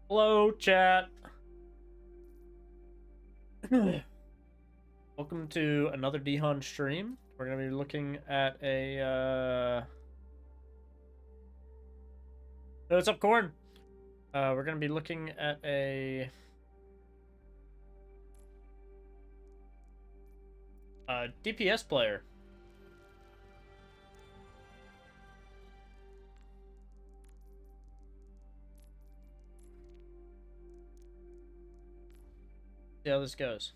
Hello, chat. Welcome to another Dehon stream. We're going to be looking at a... Hey, what's up, Corn? We're going to be looking at a... DPS player. See how this goes.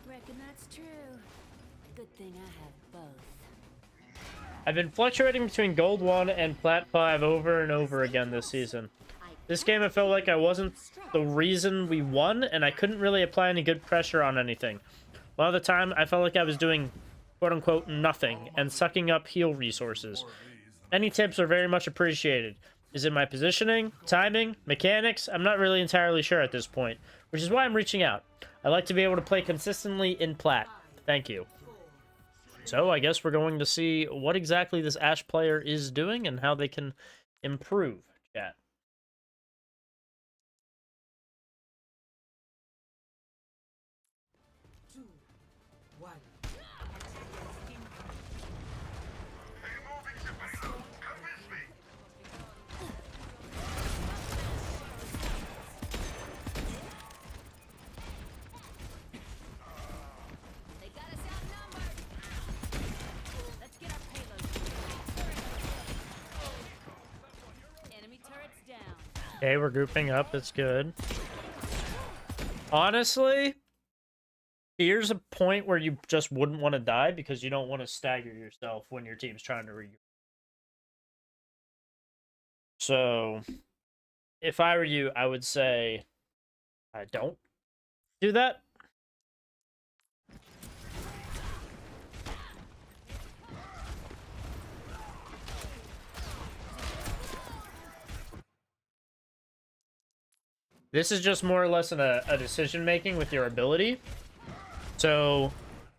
Reckon that's true. Good thing I have both. I've been fluctuating between Gold 1 and Plat 5 over and over again this season. This game, I felt like I wasn't the reason we won, and I couldn't really apply any good pressure on anything. A lot of the time, I felt like I was doing quote-unquote nothing and sucking up heal resources. Any tips are very much appreciated. Is it my positioning, timing, mechanics? I'm not really entirely sure at this point, which is why I'm reaching out. I like to be able to play consistently in Plat. Thank you. So I guess we're going to see what exactly this Ashe player is doing and how they can improve, chat. Okay, we're grouping up. That's good. Honestly, here's a point where you just wouldn't want to die because you don't want to stagger yourself when your team's trying to regroup. So, if I were you, I would say, don't do that. This is just more or less a decision making with your ability. So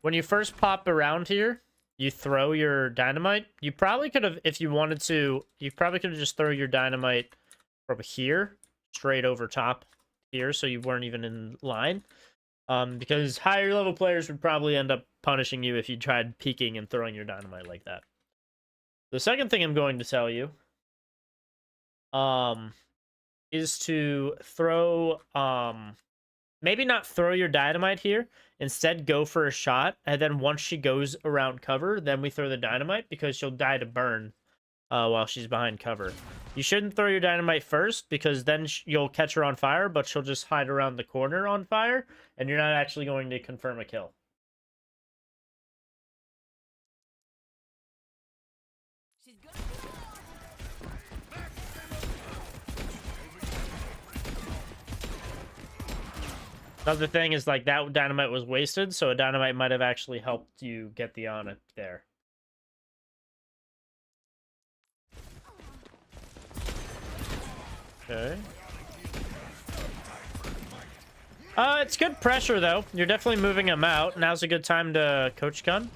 when you first pop around here, you throw your dynamite. You probably could have, if you wanted to, you probably could have just throw your dynamite from here straight over top here, so you weren't even in line. Because higher level players would probably end up punishing you if you tried peeking and throwing your dynamite like that. The second thing I'm going to tell you, is to throw, maybe not throw your dynamite here. Instead, go for a shot, and then once she goes around cover, then we throw the dynamite, because she'll die to burn while she's behind cover. You shouldn't throw your dynamite first, because then you'll catch her on fire, but she'll just hide around the corner on fire, and you're not actually going to confirm a kill. Another thing is, like, that dynamite was wasted, so a dynamite might have actually helped you get the on it there. Okay. It's good pressure, though. You're definitely moving him out. Now's a good time to coach gun.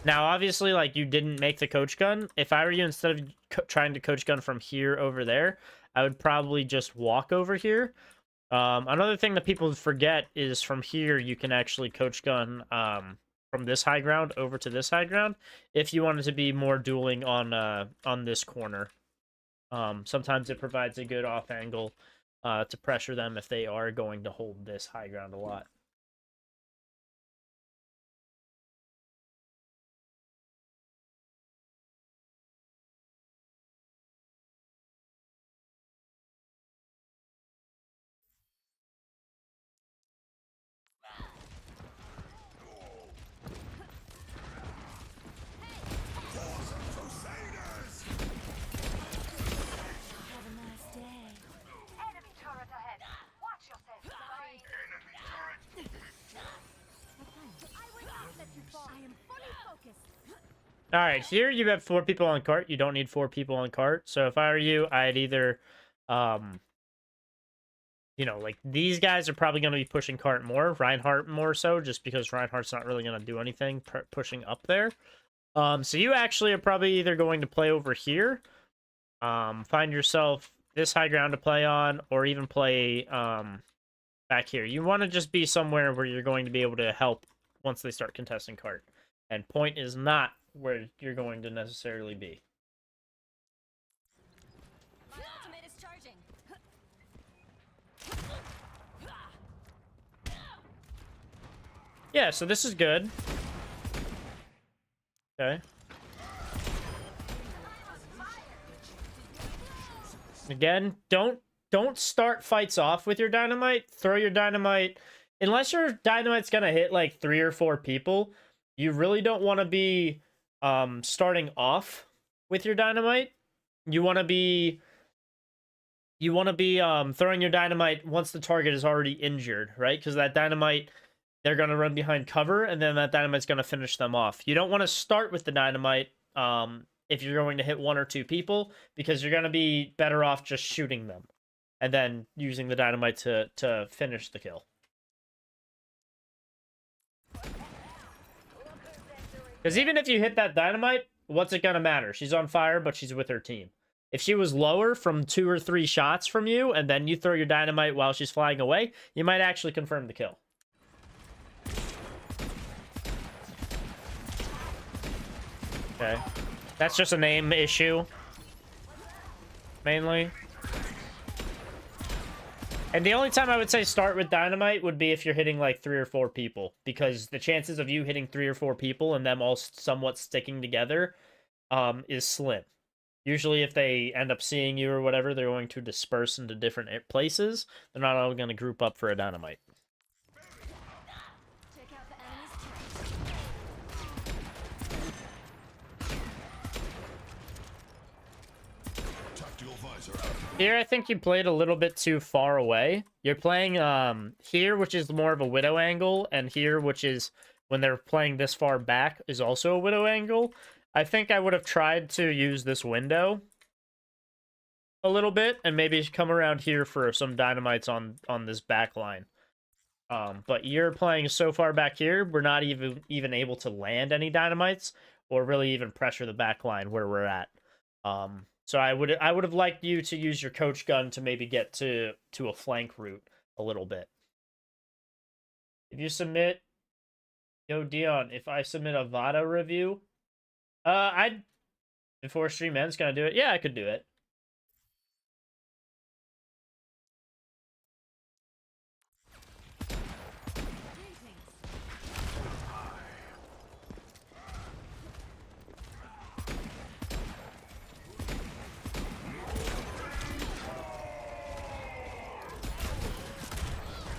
Now, obviously, like, you didn't make the coach gun. If I were you, instead of trying to coach gun from here over there, I would probably just walk over here. Another thing that people forget is from here, you can actually coach gun from this high ground over to this high ground if you wanted to be more dueling on this corner. Sometimes it provides a good off angle to pressure them if they are going to hold this high ground a lot. All right, here you have 4 people on cart. You don't need 4 people on cart. So if I were you, I'd either you know, like these guys are probably going to be pushing Cart more, Reinhardt more so, just because Reinhardt's not really going to do anything pushing up there. So you actually are probably either going to play over here, find yourself this high ground to play on, or even play back here. You want to just be somewhere where you're going to be able to help once they start contesting Cart. And point is not where you're going to necessarily be. My ultimate is charging. Yeah, so this is good. Okay. Again, don't start fights off with your dynamite. Throw your dynamite, unless your dynamite's gonna hit like 3 or 4 people. You really don't want to be starting off with your dynamite. You want to be throwing your dynamite once the target is already injured, right? Because that dynamite, they're gonna run behind cover, and then that dynamite's gonna finish them off. You don't want to start with the dynamite if you're going to hit 1 or 2 people, because you're going to be better off just shooting them and then using the dynamite to finish the kill. Because even if you hit that dynamite, what's it going to matter? She's on fire, but she's with her team. If she was lower from 2 or 3 shots from you, and then you throw your dynamite while she's flying away, you might actually confirm the kill. Okay. That's just a name issue, mainly. And the only time I would say start with dynamite would be if you're hitting like 3 or 4 people, because the chances of you hitting 3 or 4 people and them all somewhat sticking together is slim. Usually if they end up seeing you or whatever, they're going to disperse into different places. They're not all going to group up for a dynamite. Check out the enemy's turret. Here, I think you played a little bit too far away. You're playing here, which is more of a widow angle, and here, which is when they're playing this far back, is also a widow angle. I think I would have tried to use this window a little bit, and maybe come around here for some dynamites on this back line. But you're playing so far back here, we're not even able to land any dynamites or really even pressure the back line where we're at. So I would have liked you to use your coach gun to maybe get to a flank route a little bit. If you submit, yo Dion, if I submit a Vada review, before stream ends, can I do it? Yeah, I could do it.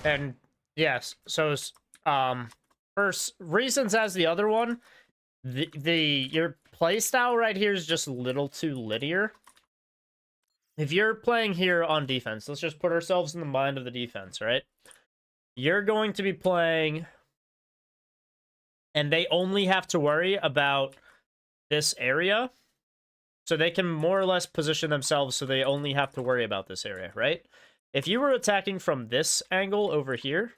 And yes, so first reasons as the other one, your playstyle right here is just a little too linear. If you're playing here on defense, let's just put ourselves in the mind of the defense, right? You're going to be playing, and they only have to worry about this area. So they can more or less position themselves so they only have to worry about this area, right? If you were attacking from this angle over here,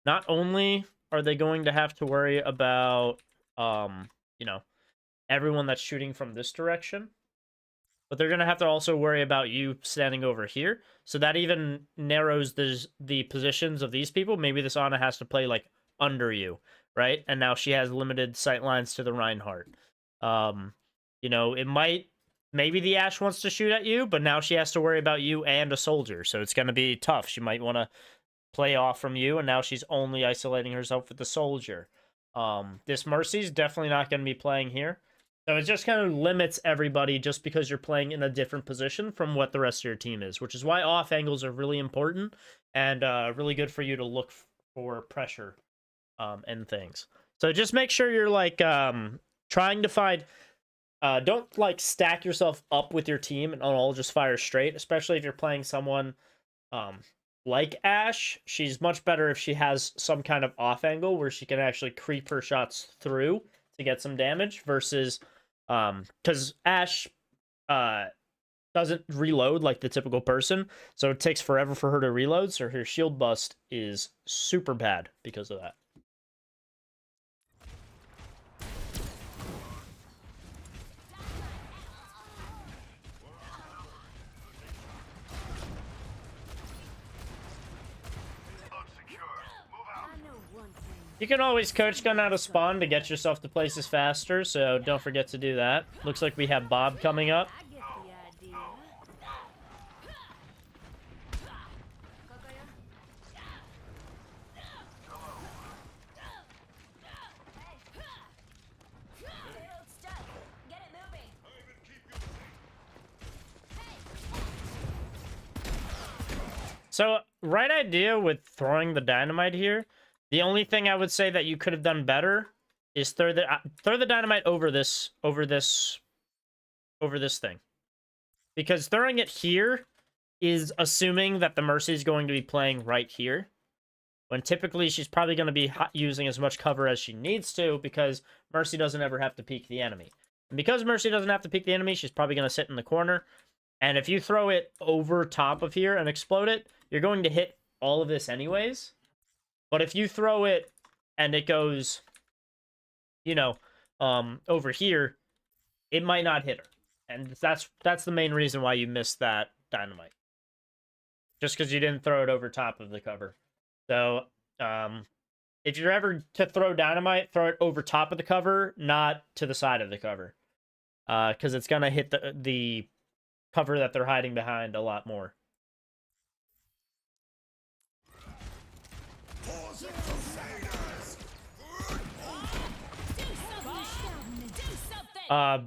not only are they going to have to worry about, you know, everyone that's shooting from this direction, but they're going to have to also worry about you standing over here. So that even narrows the positions of these people. Maybe this Ana has to play, like, under you, right? And now she has limited sight lines to the Reinhardt. You know, maybe the Ashe wants to shoot at you, but now she has to worry about you and a soldier. So it's going to be tough. She might want to play off from you, and now she's only isolating herself with the soldier. This Mercy's definitely not going to be playing here. So it just kind of limits everybody just because you're playing in a different position from what the rest of your team is, which is why off angles are really important and really good for you to look for pressure and things. So just make sure you're, like, trying to find... don't, like, stack yourself up with your team and all just fire straight, especially if you're playing someone like Ashe. She's much better if she has some kind of off angle where she can actually creep her shots through to get some damage versus because Ashe doesn't reload like the typical person, so it takes forever for her to reload, so her shield bust is super bad because of that. You can always coach gun out of spawn to get yourself to places faster, so don't forget to do that. Looks like we have Bob coming up. I get the idea. Payload stuck. Get it moving. So, right idea with throwing the dynamite here. The only thing I would say that you could have done better is throw the dynamite over this thing. Because throwing it here is assuming that the Mercy is going to be playing right here. When typically she's probably going to be using as much cover as she needs to, because Mercy doesn't ever have to peek the enemy. And because Mercy doesn't have to peek the enemy, she's probably going to sit in the corner. And if you throw it over top of here and explode it, you're going to hit all of this anyways. But if you throw it and it goes, you know, over here, it might not hit her. And that's the main reason why you missed that dynamite. Just because you didn't throw it over top of the cover. So, if you're ever to throw dynamite, throw it over top of the cover, not to the side of the cover. Because it's going to hit the cover that they're hiding behind a lot more.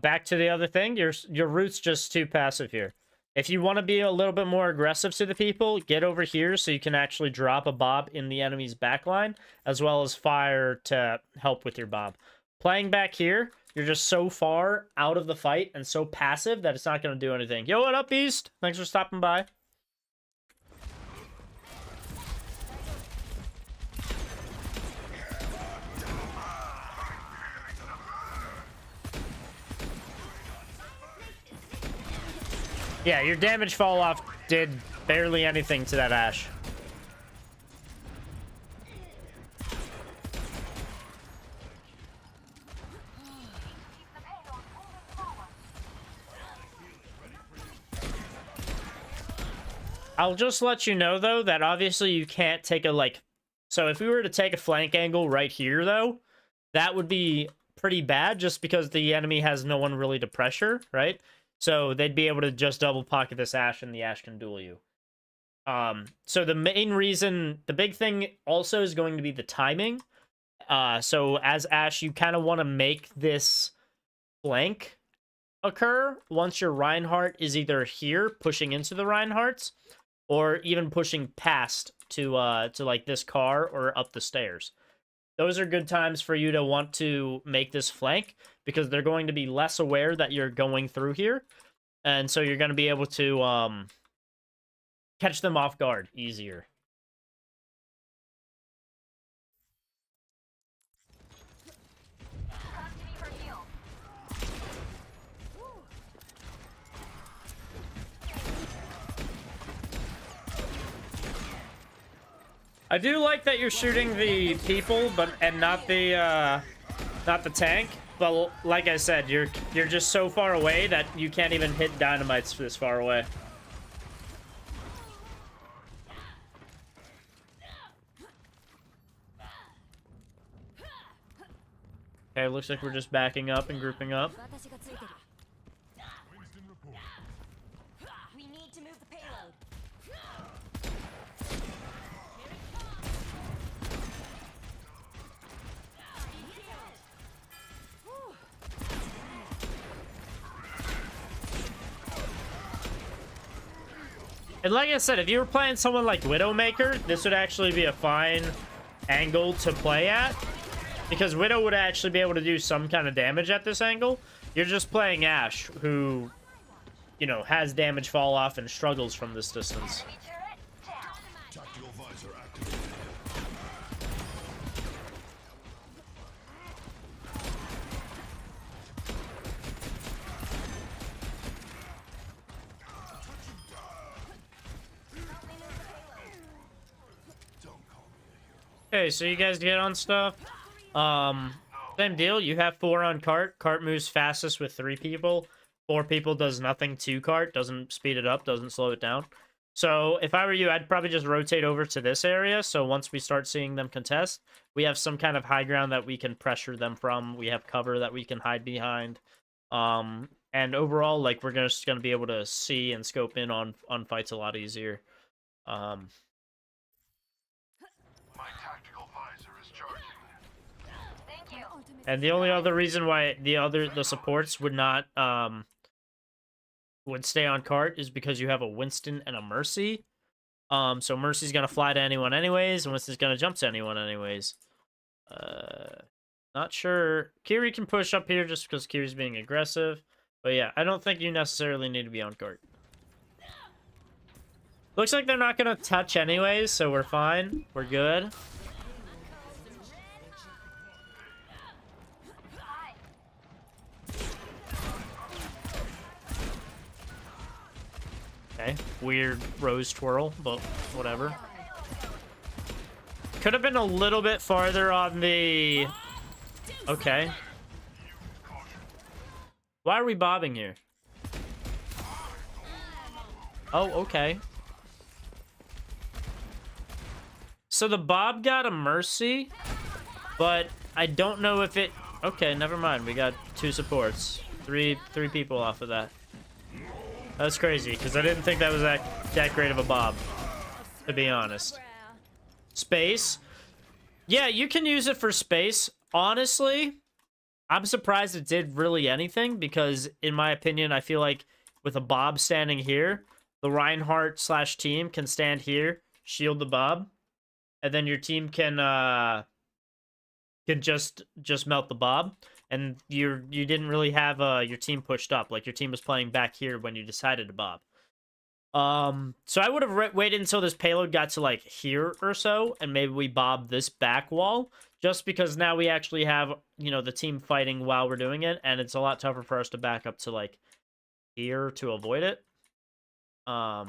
Back to the other thing, your root's just too passive here. If you want to be a little bit more aggressive to the people, get over here so you can actually drop a Bob in the enemy's backline, as well as fire to help with your Bob. Playing back here, you're just so far out of the fight and so passive that it's not going to do anything. Yo, what up, Beast? Thanks for stopping by. Yeah, your damage fall off did barely anything to that Ashe. I'll just let you know, though, that obviously you can't take a, like... So if we were to take a flank angle right here, though, that would be pretty bad just because the enemy has no one really to pressure, right? So they'd be able to just double pocket this Ashe and the Ashe can duel you. So the main reason, the big thing also is going to be the timing. So as Ashe, you kind of want to make this flank occur once your Reinhardt is either here pushing into the Reinhardts or even pushing past to like this car or up the stairs. Those are good times for you to want to make this flank because they're going to be less aware that you're going through here. And so you're going to be able to catch them off guard easier. I do like that you're shooting the people, and not the tank. But like I said, you're just so far away that you can't even hit dynamites this far away. Okay, looks like we're just backing up and grouping up. We need to move the payload. And like I said, if you were playing someone like Widowmaker, this would actually be a fine angle to play at. Because Widow would actually be able to do some kind of damage at this angle. You're just playing Ashe, who, you know, has damage fall off and struggles from this distance. Okay, so you guys get on stuff. Same deal. You have 4 on cart. Cart moves fastest with 3 people. 4 people does nothing to cart. Doesn't speed it up. Doesn't slow it down. So if I were you, I'd probably just rotate over to this area. So once we start seeing them contest, we have some kind of high ground that we can pressure them from. We have cover that we can hide behind. And overall, like, we're just gonna be able to see and scope in on fights a lot easier. My tactical visor is charging. Thank you. And the only other reason why the supports would not would stay on cart is because you have a Winston and a Mercy. So Mercy's gonna fly to anyone anyways, and Winston's gonna jump to anyone anyways. Not sure. Kiri can push up here just because Kiri's being aggressive. But yeah, I don't think you necessarily need to be on cart. Looks like they're not gonna touch anyways, so we're fine. We're good. Okay, weird rose twirl, but whatever. Could have been a little bit farther on the... Okay. Why are we bobbing here? Oh, okay. So the Bob got a Mercy, but I don't know if it... Okay, never mind. We got 2 supports. Three people off of that. That's crazy, because I didn't think that was that great of a Bob, to be honest. Space. Yeah, you can use it for space. Honestly, I'm surprised it did really anything, because in my opinion, I feel like with a Bob standing here, the Reinhardt / team can stand here, shield the Bob, and then your team can just melt the Bob, and you didn't really have your team pushed up. Like, your team was playing back here when you decided to Bob. So I would have waited until this payload got to, like, here or so, and maybe we bob this back wall, just because now we actually have, you know, the team fighting while we're doing it, and it's a lot tougher for us to back up to, like, here to avoid it. But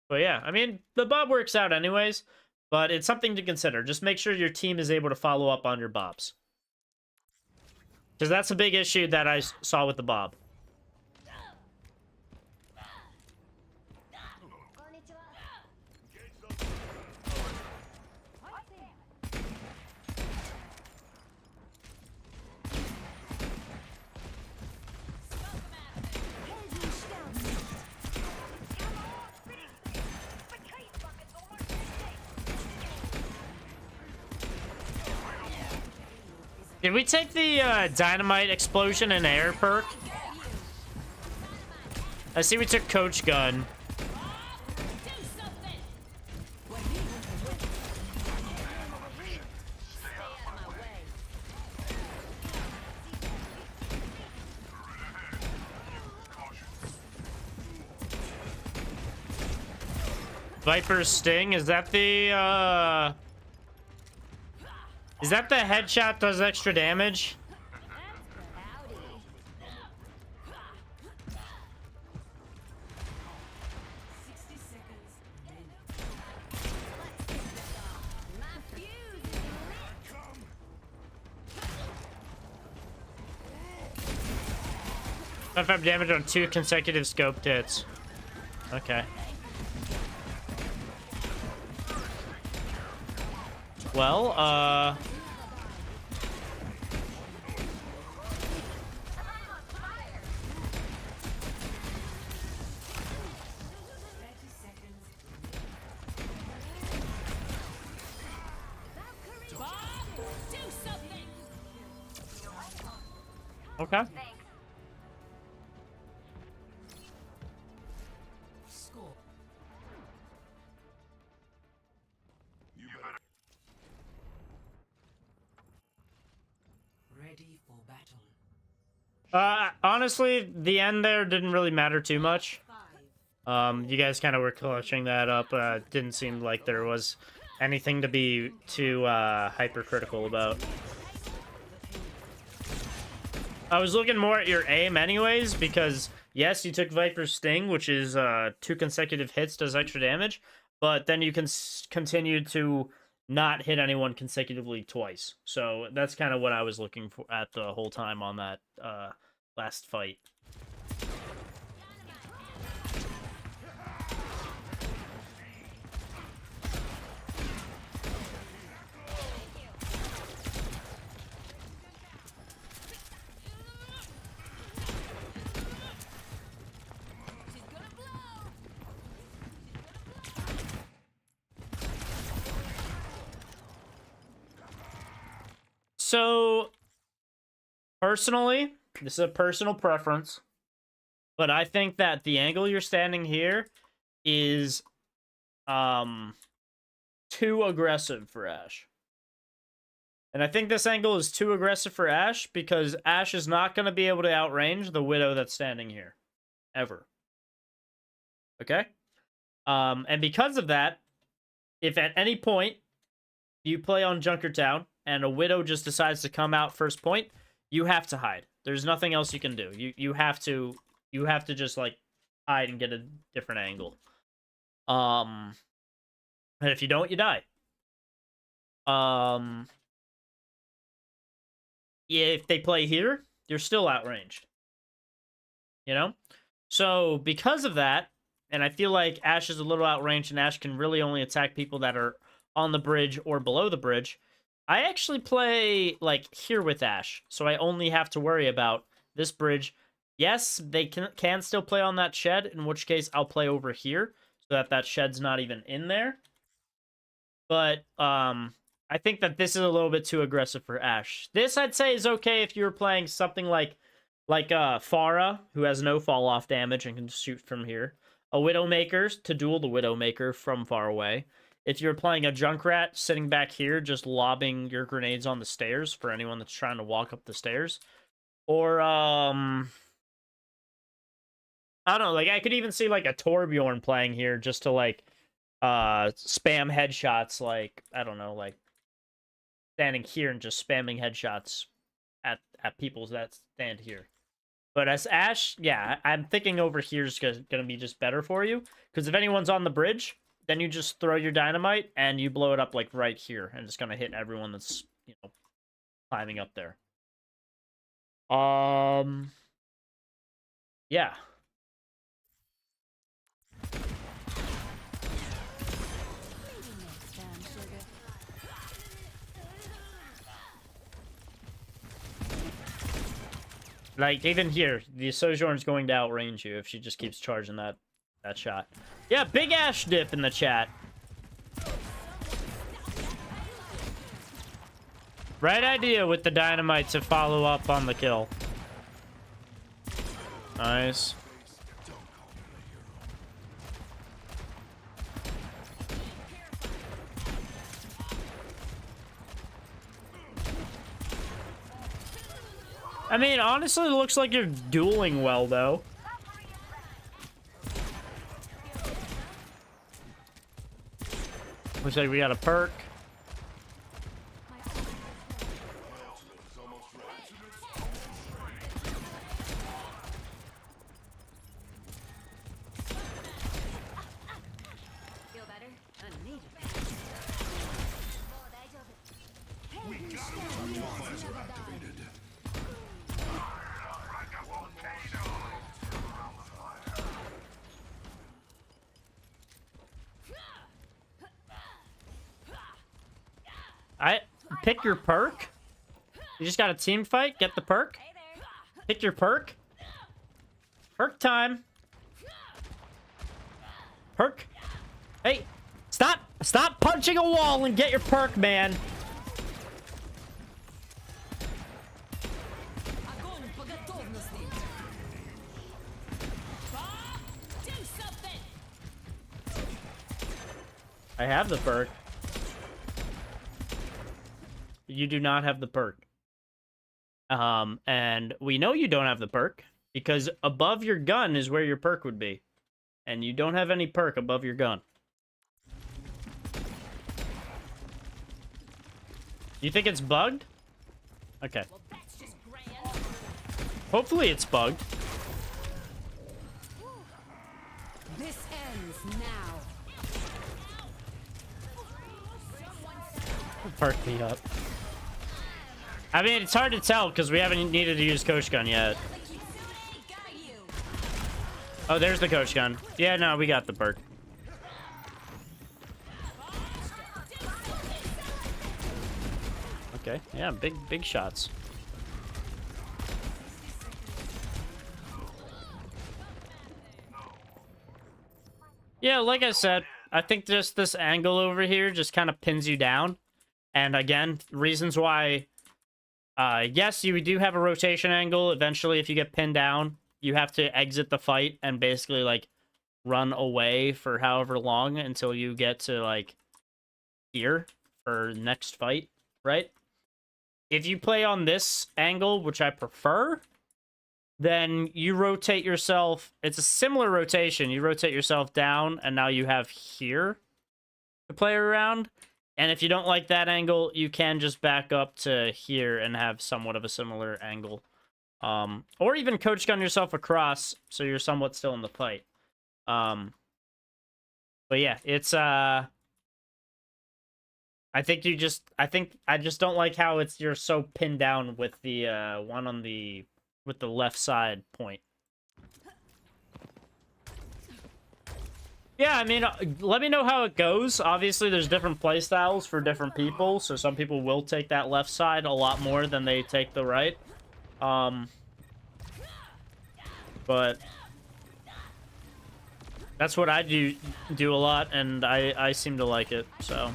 yeah, I mean, the Bob works out anyways, but it's something to consider. Just make sure your team is able to follow up on your Bobs. Because that's a big issue that I saw with the Bob. Did we take the dynamite explosion and air perk? I see we took Coach Gun. Viper's Sting, is that the headshot does extra damage? If I'm damage on 2 consecutive scoped hits. Okay. Well, okay. Honestly, the end there didn't really matter too much. You guys kind of were clutching that up. Didn't seem like there was anything to be too hypercritical about. I was looking more at your aim anyways, because yes, you took Viper's Sting, which is 2 consecutive hits, does extra damage, but then you can continue to not hit anyone consecutively twice. So that's kind of what I was looking for at the whole time on that last fight. So, personally, this is a personal preference, but I think that the angle you're standing here is too aggressive for Ashe. And I think this angle is too aggressive for Ashe because Ashe is not going to be able to outrange the Widow that's standing here. Ever. Okay? And because of that, if at any point you play on Junkertown and a Widow just decides to come out first point, you have to hide. There's nothing else you can do. You have to just like hide and get a different angle. And if you don't, you die. Yeah, if they play here, you're still outranged. You know? So, because of that, and I feel like Ashe is a little outranged, and Ashe can really only attack people that are on the bridge or below the bridge, I actually play, like, here with Ashe. So I only have to worry about this bridge. Yes, they can still play on that shed, in which case I'll play over here, so that shed's not even in there. But, I think that this is a little bit too aggressive for Ashe. This, I'd say, is okay if you were playing something like Pharah, who has no fall-off damage and can shoot from here. A Widowmaker to duel the Widowmaker from far away. If you're playing a Junkrat sitting back here, just lobbing your grenades on the stairs for anyone that's trying to walk up the stairs. Or, I don't know, like, I could even see, like, a Torbjorn playing here just to, like, spam headshots, like, I don't know, like, standing here and just spamming headshots at people that stand here. But as Ashe, yeah, I'm thinking over here is going to be just better for you. Because if anyone's on the bridge, then you just throw your dynamite and you blow it up, like, right here. And it's going to hit everyone that's, you know, climbing up there. Yeah. Like, even here, the Sojourn's going to outrange you if she just keeps charging that shot. Yeah, big Ashe dip in the chat. Right idea with the dynamite to follow up on the kill. Nice. I mean, honestly, it looks like you're dueling well, though. Looks like we got a perk. Feel better? Pick your perk. You just got a team fight. Get the perk. Pick your perk. Perk time. Perk. Hey, stop punching a wall and get your perk, man. I have the perk. You do not have the perk. And we know you don't have the perk because above your gun is where your perk would be. And you don't have any perk above your gun. You think it's bugged? Okay. Well, that's just grand. Hopefully it's bugged. This ends now. Perk me up. I mean, it's hard to tell because we haven't needed to use Coach Gun yet. Oh, there's the Coach Gun. Yeah, no, we got the perk. Okay, yeah, big shots. Yeah, like I said, I think just this angle over here just kind of pins you down. And again, reasons why, yes, you do have a rotation angle. Eventually, if you get pinned down, you have to exit the fight and basically, like, run away for however long until you get to, like, here for next fight, right? If you play on this angle, which I prefer, then you rotate yourself. It's a similar rotation. You rotate yourself down, and now you have here to play around. And if you don't like that angle, you can just back up to here and have somewhat of a similar angle. Or even Coach Gun yourself across, so you're somewhat still in the fight. But yeah, it's, I think I just don't like how you're so pinned down with the, one on the, with the left side point. Yeah, I mean, let me know how it goes. Obviously, there's different playstyles for different people, so some people will take that left side a lot more than they take the right. But that's what I do a lot, and I seem to like it, so.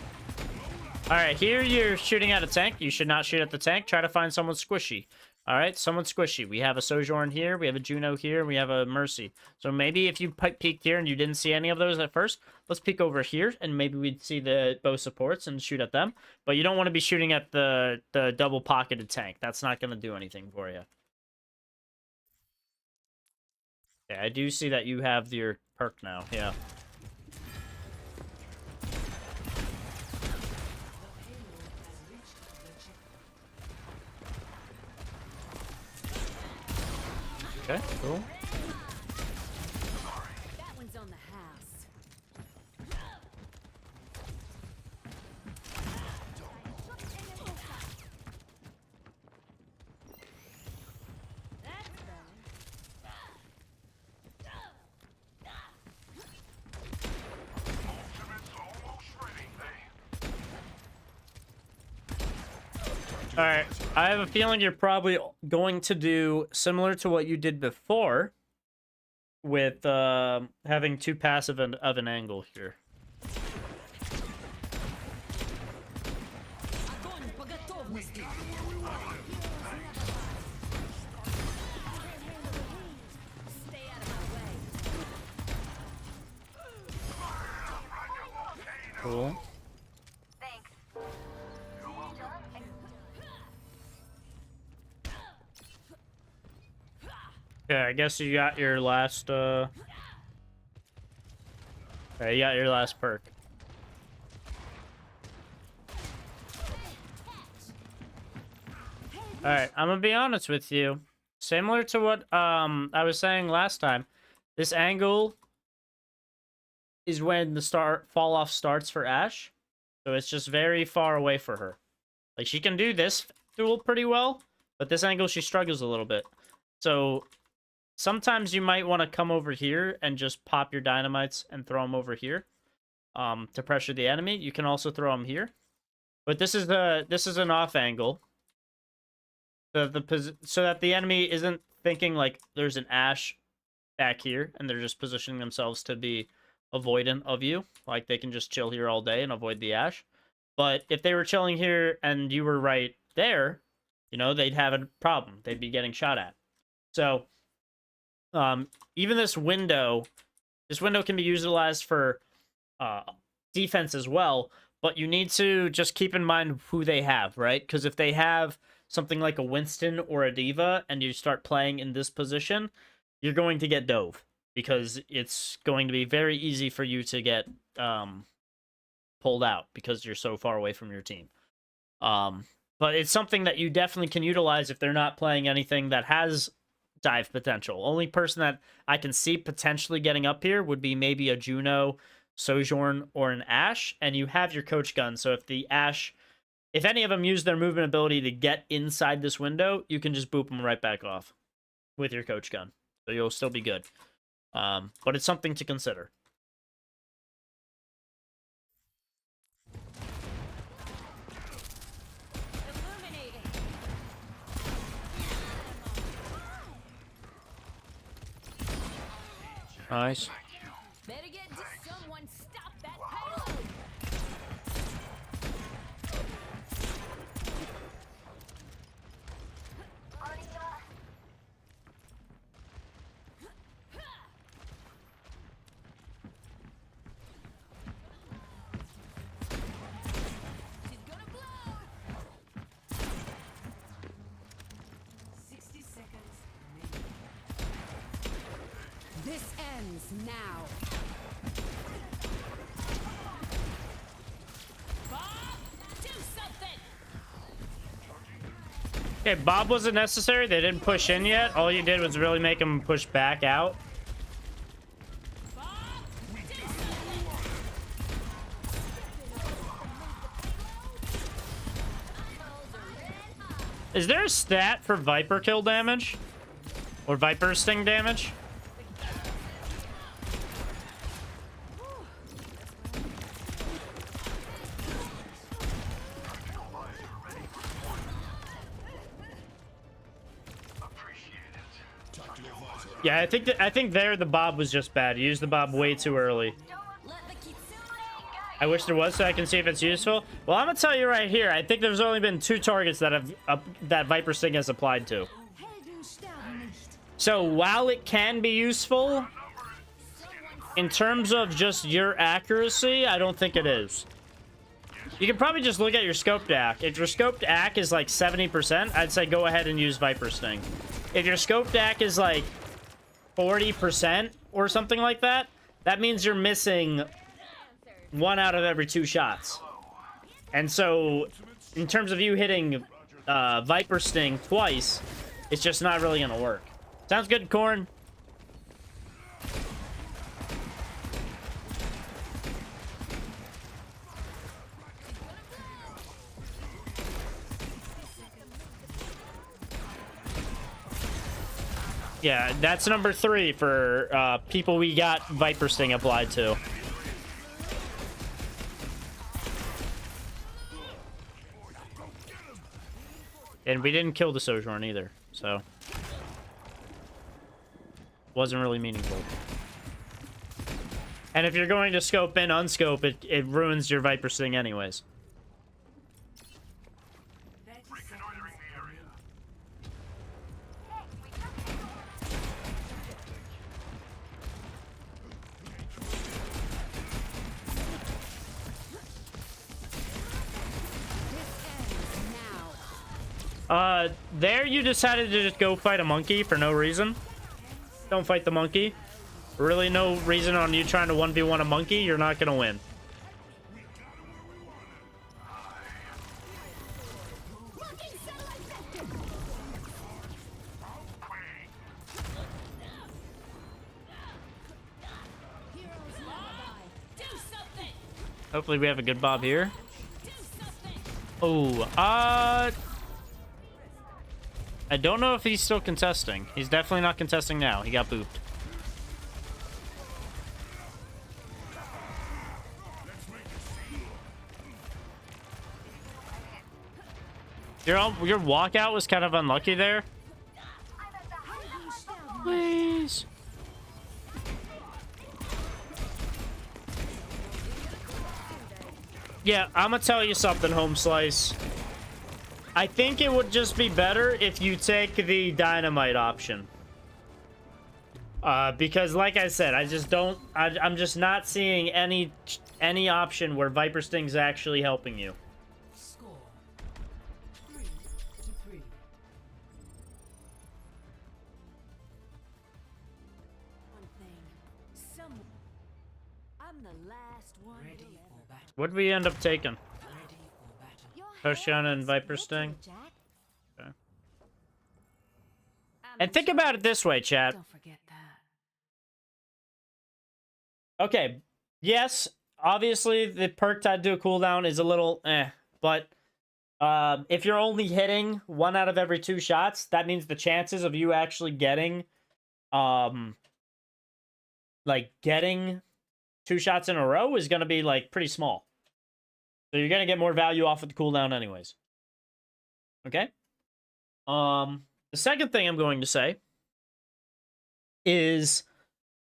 Alright, here you're shooting at a tank. You should not shoot at the tank. Try to find someone squishy. Alright, someone squishy. We have a Sojourn here, we have a Juno here, we have a Mercy. So maybe if you peeked here and you didn't see any of those at first, let's peek over here, and maybe we'd see the bow supports and shoot at them. But you don't want to be shooting at the double-pocketed tank. That's not going to do anything for you. Yeah, I do see that you have your perk now, yeah. Okay, cool. That one's on the house. That's Alright, I have a feeling you're probably going to do similar to what you did before with having too passive of an angle here. Cool. Yeah, I guess you got your last, yeah, you got your last perk. Alright, I'm gonna be honest with you. Similar to what, I was saying last time, this angle is when the fall off starts for Ashe. So it's just very far away for her. Like, she can do this duel pretty well, but this angle she struggles a little bit. So sometimes you might want to come over here and just pop your dynamites and throw them over here to pressure the enemy. You can also throw them here, but this is an off angle, so that the enemy isn't thinking like there's an Ashe back here and they're just positioning themselves to be avoidant of you. Like, they can just chill here all day and avoid the Ashe. But if they were chilling here and you were right there, you know, they'd have a problem. They'd be getting shot at. So even this window can be utilized for defense as well, but you need to just keep in mind who they have, right? Because if they have something like a Winston or a Diva and you start playing in this position, you're going to get dove, because it's going to be very easy for you to get pulled out because you're so far away from your team. But it's something that you definitely can utilize if they're not playing anything that has dive potential. Only person that I can see potentially getting up here would be maybe a Juno, Sojourn, or an Ashe, and you have your Coach Gun, so if the Ashe If any of them use their movement ability to get inside this window, you can just boop them right back off with your coach gun. So you'll still be good. But it's something to consider. Illuminating. Nice. Better get someone stop that payload. She's gonna blow. 60 seconds. This ends now. Bob, do something. Okay, Bob wasn't necessary. They didn't push in yet. All you did was really make them push back out. Bob, do something. Is there a stat for Viper kill damage? Or Viper sting damage? Yeah, I think there the Bob was just bad. You used the Bob way too early. Let the kitsune I wish there was so I can see if it's useful. Well, I'm gonna tell you right here. I think there's only been 2 targets that have that Viper Sting has applied to. So while it can be useful, in terms of just your accuracy, I don't think it is. You can probably just look at your scoped AC. If your scoped AC is like 70%, I'd say go ahead and use Viper Sting. If your scoped AC is like 40% or something like that, that means you're missing 1 out of every 2 shots. And so, in terms of you hitting Viper Sting twice, it's just not really gonna work. Sounds good, Corn. Yeah, that's number 3 for people we got Viper Sting applied to. And we didn't kill the Sojourn either, so wasn't really meaningful. And if you're going to scope in, unscope, it ruins your Viper Sting anyways. Reconnoitering the area. There you decided to just go fight a monkey for no reason. Don't fight the monkey. Really no reason on you trying to 1v1 a monkey. You're not gonna win. do something. Hopefully we have a good Bob here. Do something. Oh, I don't know if he's still contesting. He's definitely not contesting now. He got booped. Your walkout was kind of unlucky there. Please. Yeah, I'm gonna tell you something, Home Slice. I think it would just be better if you take the dynamite option. Because like I said, I just don't... I'm just not seeing any option where Viper Sting's actually helping you. Score 3-3. One thing. I'm the last one Ready you'll for ever. battle. What'd we end up taking? Ready for battle. Your Potion hair and is Viper looking, Sting. Jack. Okay. I'm And think about it this way, chat. Don't forget that. Okay, yes, obviously the perk tied to a cooldown is a little but If you're only hitting 1 out of every 2 shots, that means the chances of you actually getting, like, getting 2 shots in a row is going to be, like, pretty small. So you're going to get more value off of the cooldown anyways. Okay? The second thing I'm going to say is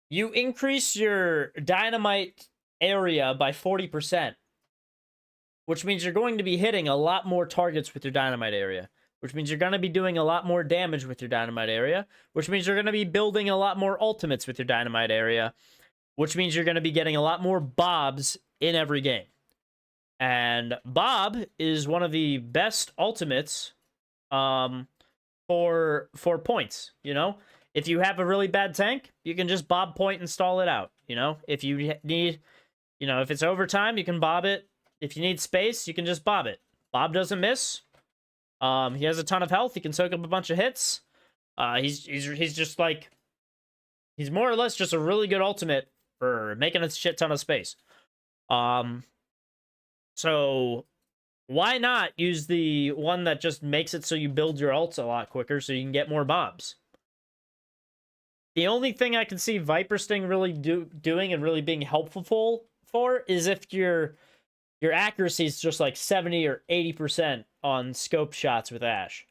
you increase your dynamite area by 40%, which means you're going to be hitting a lot more targets with your dynamite area, which means you're going to be doing a lot more damage with your dynamite area, which means you're going to be building a lot more ultimates with your dynamite area, which means you're going to be getting a lot more bobs in every game. And Bob is one of the best ultimates for points, you know? If you have a really bad tank, you can just bob point and stall it out, you know? If you need, you know, if it's overtime, you can bob it. If you need space, you can just bob it. Bob doesn't miss. He has a ton of health. He can soak up a bunch of hits. He's just like, he's more or less just a really good ultimate for making a shit ton of space. So why not use the one that just makes it so you build your ults a lot quicker so you can get more bobs? The only thing I can see Viper Sting really doing and really being helpful for is if your accuracy is just like 70 or 80% on scope shots with Ashe.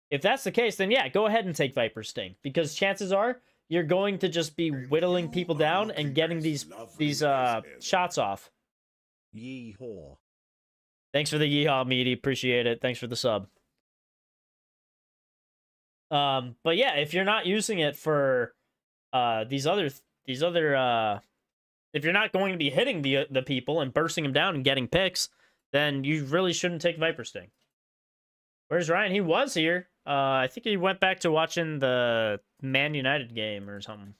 If that's the case, then yeah, go ahead and take Viper Sting, because chances are you're going to just be whittling people down and getting these shots off. Yeehaw. Thanks for the yeehaw, Meaty. Appreciate it. Thanks for the sub. But yeah, if you're not using it for these other if you're not going to be hitting the people and bursting them down and getting picks, then you really shouldn't take Viper Sting. Where's Ryan? He was here. I think he went back to watching the Man United game or something.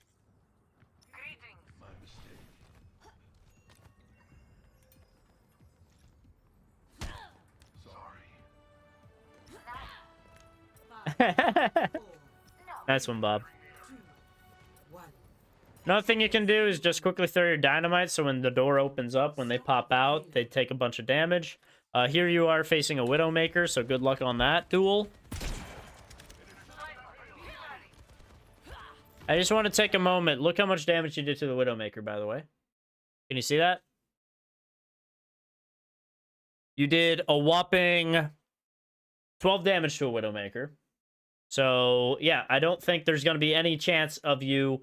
Nice one, Bob. Another thing you can do is just quickly throw your dynamite, so when the door opens up, when they pop out, they take a bunch of damage. Here you are facing a Widowmaker, so good luck on that duel. I just want to take a moment. Look how much damage you did to the Widowmaker, by the way. Can you see that? You did a whopping 12 damage to a Widowmaker. So, yeah, I don't think there's going to be any chance of you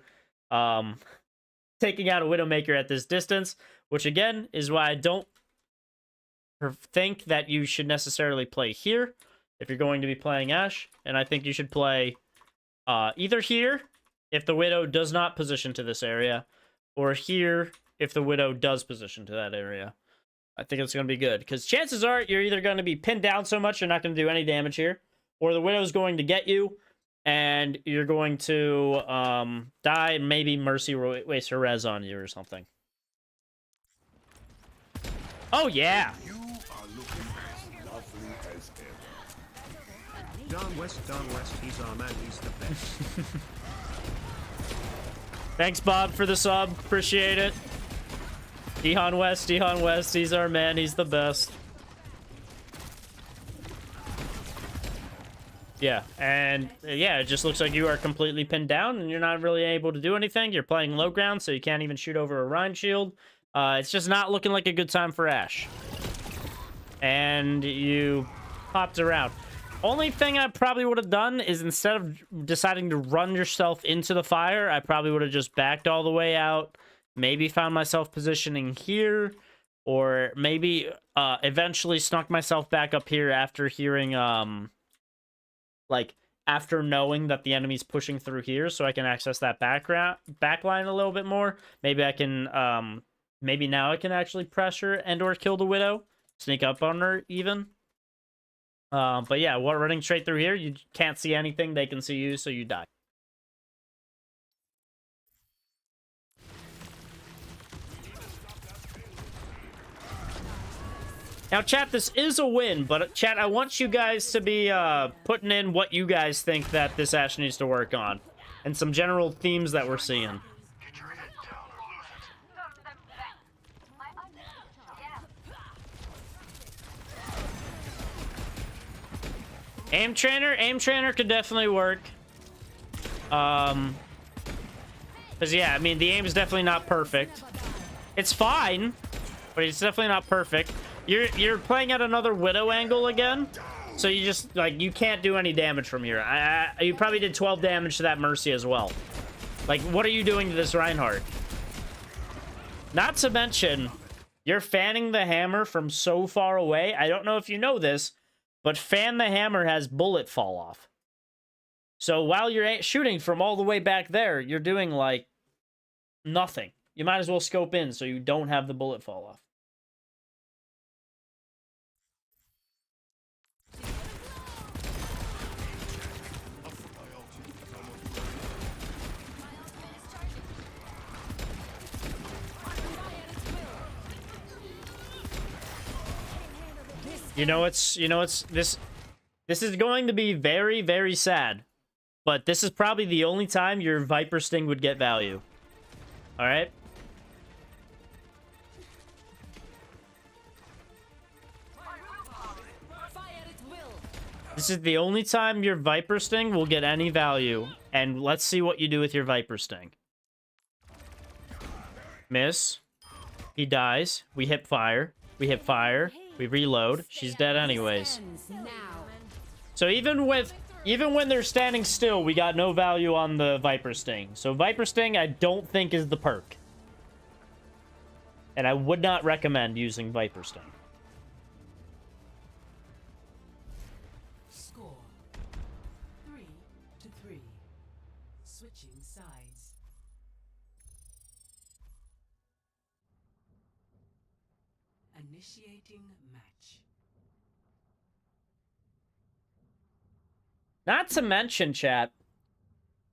taking out a Widowmaker at this distance, which, again, is why I don't think that you should necessarily play here if you're going to be playing Ashe. And I think you should play either here if the Widow does not position to this area, or here if the Widow does position to that area. I think it's going to be good, because chances are you're either going to be pinned down so much you're not going to do any damage here, or the Widow's going to get you, and you're going to die, maybe Mercy waste her res on you or something. Oh, yeah! You are looking as lovely as ever. Darn West, he's our man, he's the best. Thanks, Bob, for the sub. Appreciate it. Dehan West, he's our man, he's the best. Yeah, and yeah, it just looks like you are completely pinned down and you're not really able to do anything. You're playing low ground, so you can't even shoot over a Rhine shield. It's just not looking like a good time for Ashe. And you popped around. Only thing I probably would have done is, instead of deciding to run yourself into the fire, I probably would have just backed all the way out, maybe found myself positioning here, or maybe eventually snuck myself back up here after hearing, like, after knowing that the enemy's pushing through here, so I can access that backline a little bit more. Maybe I can, maybe now I can actually pressure and or kill the Widow, sneak up on her even. But yeah, what, running straight through here, you can't see anything, they can see you, so you die. Now, chat, this is a win, but chat, I want you guys to be putting in what you guys think that this Ashe needs to work on, and some general themes that we're seeing. Get your head down or lose it. Aim trainer could definitely work. Because, yeah, I mean, the aim is definitely not perfect. It's fine, but it's definitely not perfect. You're playing at another Widow angle again, so you just, like, you can't do any damage from here. You probably did 12 damage to that Mercy as well. Like, what are you doing to this Reinhardt? Not to mention, you're fanning the hammer from so far away. I don't know if you know this, but fan the hammer has bullet fall off. So while you're shooting from all the way back there, you're doing, like, nothing. You might as well scope in so you don't have the bullet fall off. This is going to be very, very sad. But this is probably the only time your Viper Sting would get value. Alright? This is the only time your Viper Sting will get any value. And let's see what you do with your Viper Sting. Miss. He dies. We hip fire. We hip fire. We reload. She's dead anyways. So even when they're standing still, we got no value on the Viper Sting. So Viper Sting, I don't think is the perk. And I would not recommend using Viper Sting. Score 3-3. Switching sides. Initiating match. Not to mention, chat,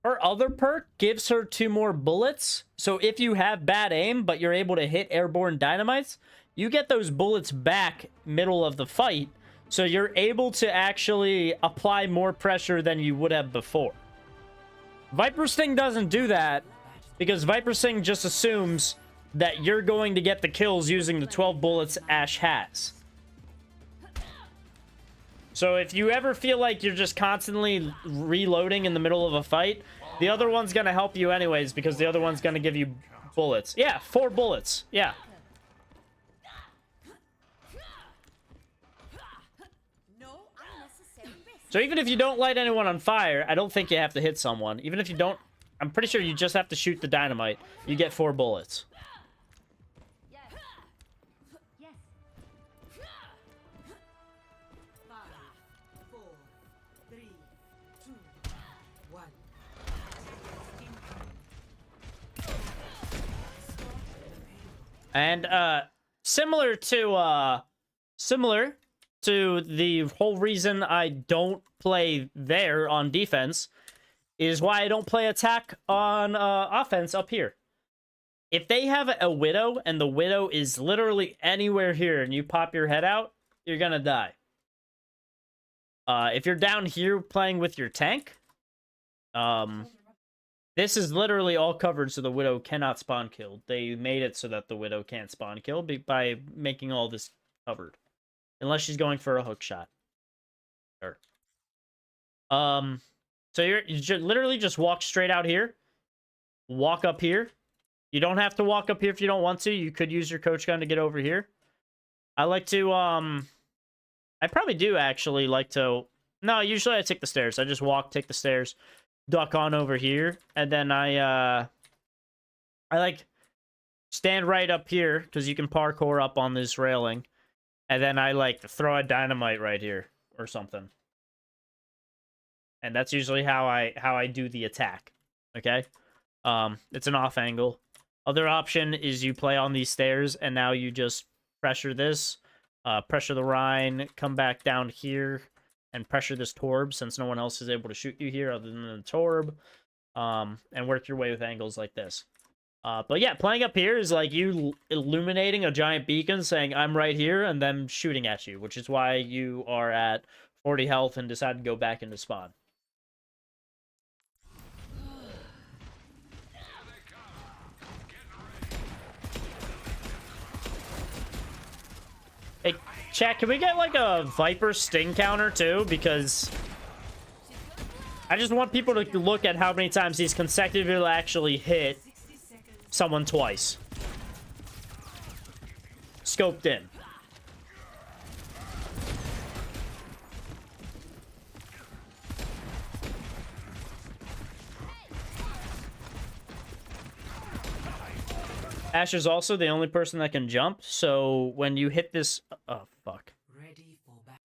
her other perk gives her 2 more bullets. So if you have bad aim, but you're able to hit airborne dynamites, you get those bullets back middle of the fight. So you're able to actually apply more pressure than you would have before. Viper Sting doesn't do that because Viper Sting just assumes that you're going to get the kills using the 12 bullets Ashe has. So if you ever feel like you're just constantly reloading in the middle of a fight, the other one's going to help you anyways because the other one's going to give you bullets. Yeah, 4 bullets. Yeah. So even if you don't light anyone on fire, I don't think you have to hit someone. Even if you don't, I'm pretty sure you just have to shoot the dynamite. You get 4 bullets. And similar to the whole reason I don't play there on defense is why I don't play attack on offense up here. If they have a Widow and the Widow is literally anywhere here and you pop your head out, you're gonna die. If you're down here playing with your tank, this is literally all covered so the Widow cannot spawn kill. They made it so that the Widow can't spawn kill by making all this covered. Unless she's going for a hook shot. Sure. So you literally just walk straight out here. Walk up here. You don't have to walk up here if you don't want to. You could use your coach gun to get over here. I like to, I probably do actually like to... No, usually I take the stairs. I just walk, take the stairs, duck on over here, and then I like stand right up here because you can parkour up on this railing, and then I like throw a dynamite right here or something, and that's usually how I do the attack. Okay, it's an off angle. Other option is you play on these stairs, and now you just pressure this, pressure the Rhine, come back down here, and pressure this Torb, since no one else is able to shoot you here other than the Torb, and work your way with angles like this. But yeah, playing up here is like you illuminating a giant beacon saying, I'm right here, and then shooting at you, which is why you are at 40 health and decide to go back into spawn. Hey, chat, can we get like a Viper Sting counter too? Because I just want people to look at how many times he's consecutively actually hit 60 seconds. someone twice. Scoped in. Ash is also the only person that can jump, so when you hit this... Oh, fuck. Ready for battle.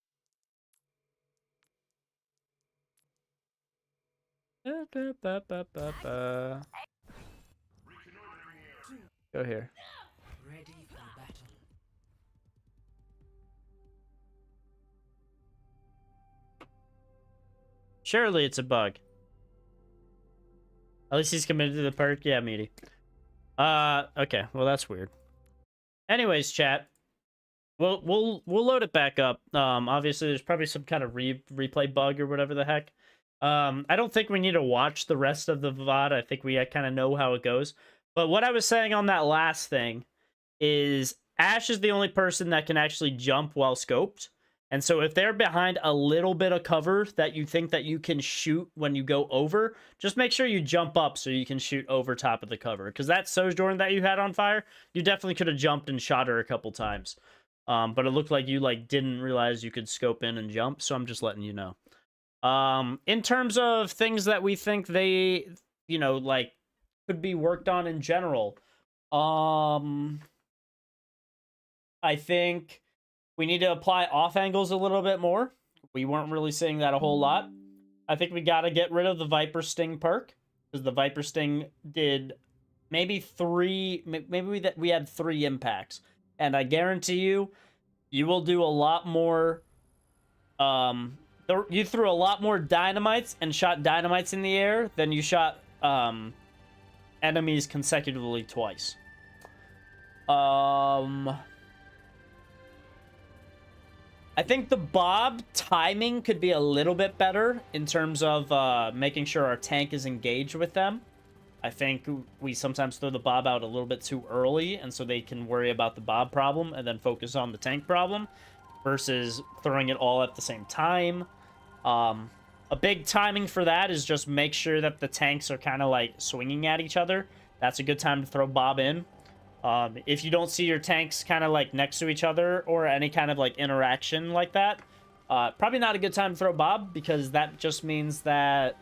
Go here. Ready for battle. Surely it's a bug. At least he's committed to the perk. Yeah, meaty. Okay. Well, that's weird. Anyways, chat. We'll load it back up. Obviously, there's probably some kind of replay bug or whatever the heck. I don't think we need to watch the rest of the VOD. I think we kind of know how it goes. But what I was saying on that last thing is Ash is the only person that can actually jump while scoped. And so if they're behind a little bit of cover that you think that you can shoot when you go over, just make sure you jump up so you can shoot over top of the cover. Because that Sojourn that you had on fire, you definitely could have jumped and shot her a couple times. But it looked like you didn't realize you could scope in and jump, so I'm just letting you know. In terms of things that we think they, could be worked on in general, I think we need to apply off angles a little bit more. We weren't really seeing that a whole lot. I think we got to get rid of the Viper Sting perk, because the Viper Sting did maybe we had 3 impacts. And I guarantee you will do a lot more, you threw a lot more dynamites and shot dynamites in the air than you shot, enemies consecutively twice. I think the Bob timing could be a little bit better in terms of making sure our tank is engaged with them. I think we sometimes throw the Bob out a little bit too early, and so they can worry about the Bob problem and then focus on the tank problem, versus throwing it all at the same time. A big timing for that is just make sure that the tanks are kind of swinging at each other. That's a good time to throw Bob in. If you don't see your tanks kind of next to each other or any kind of interaction like that, probably not a good time to throw Bob, because that just means that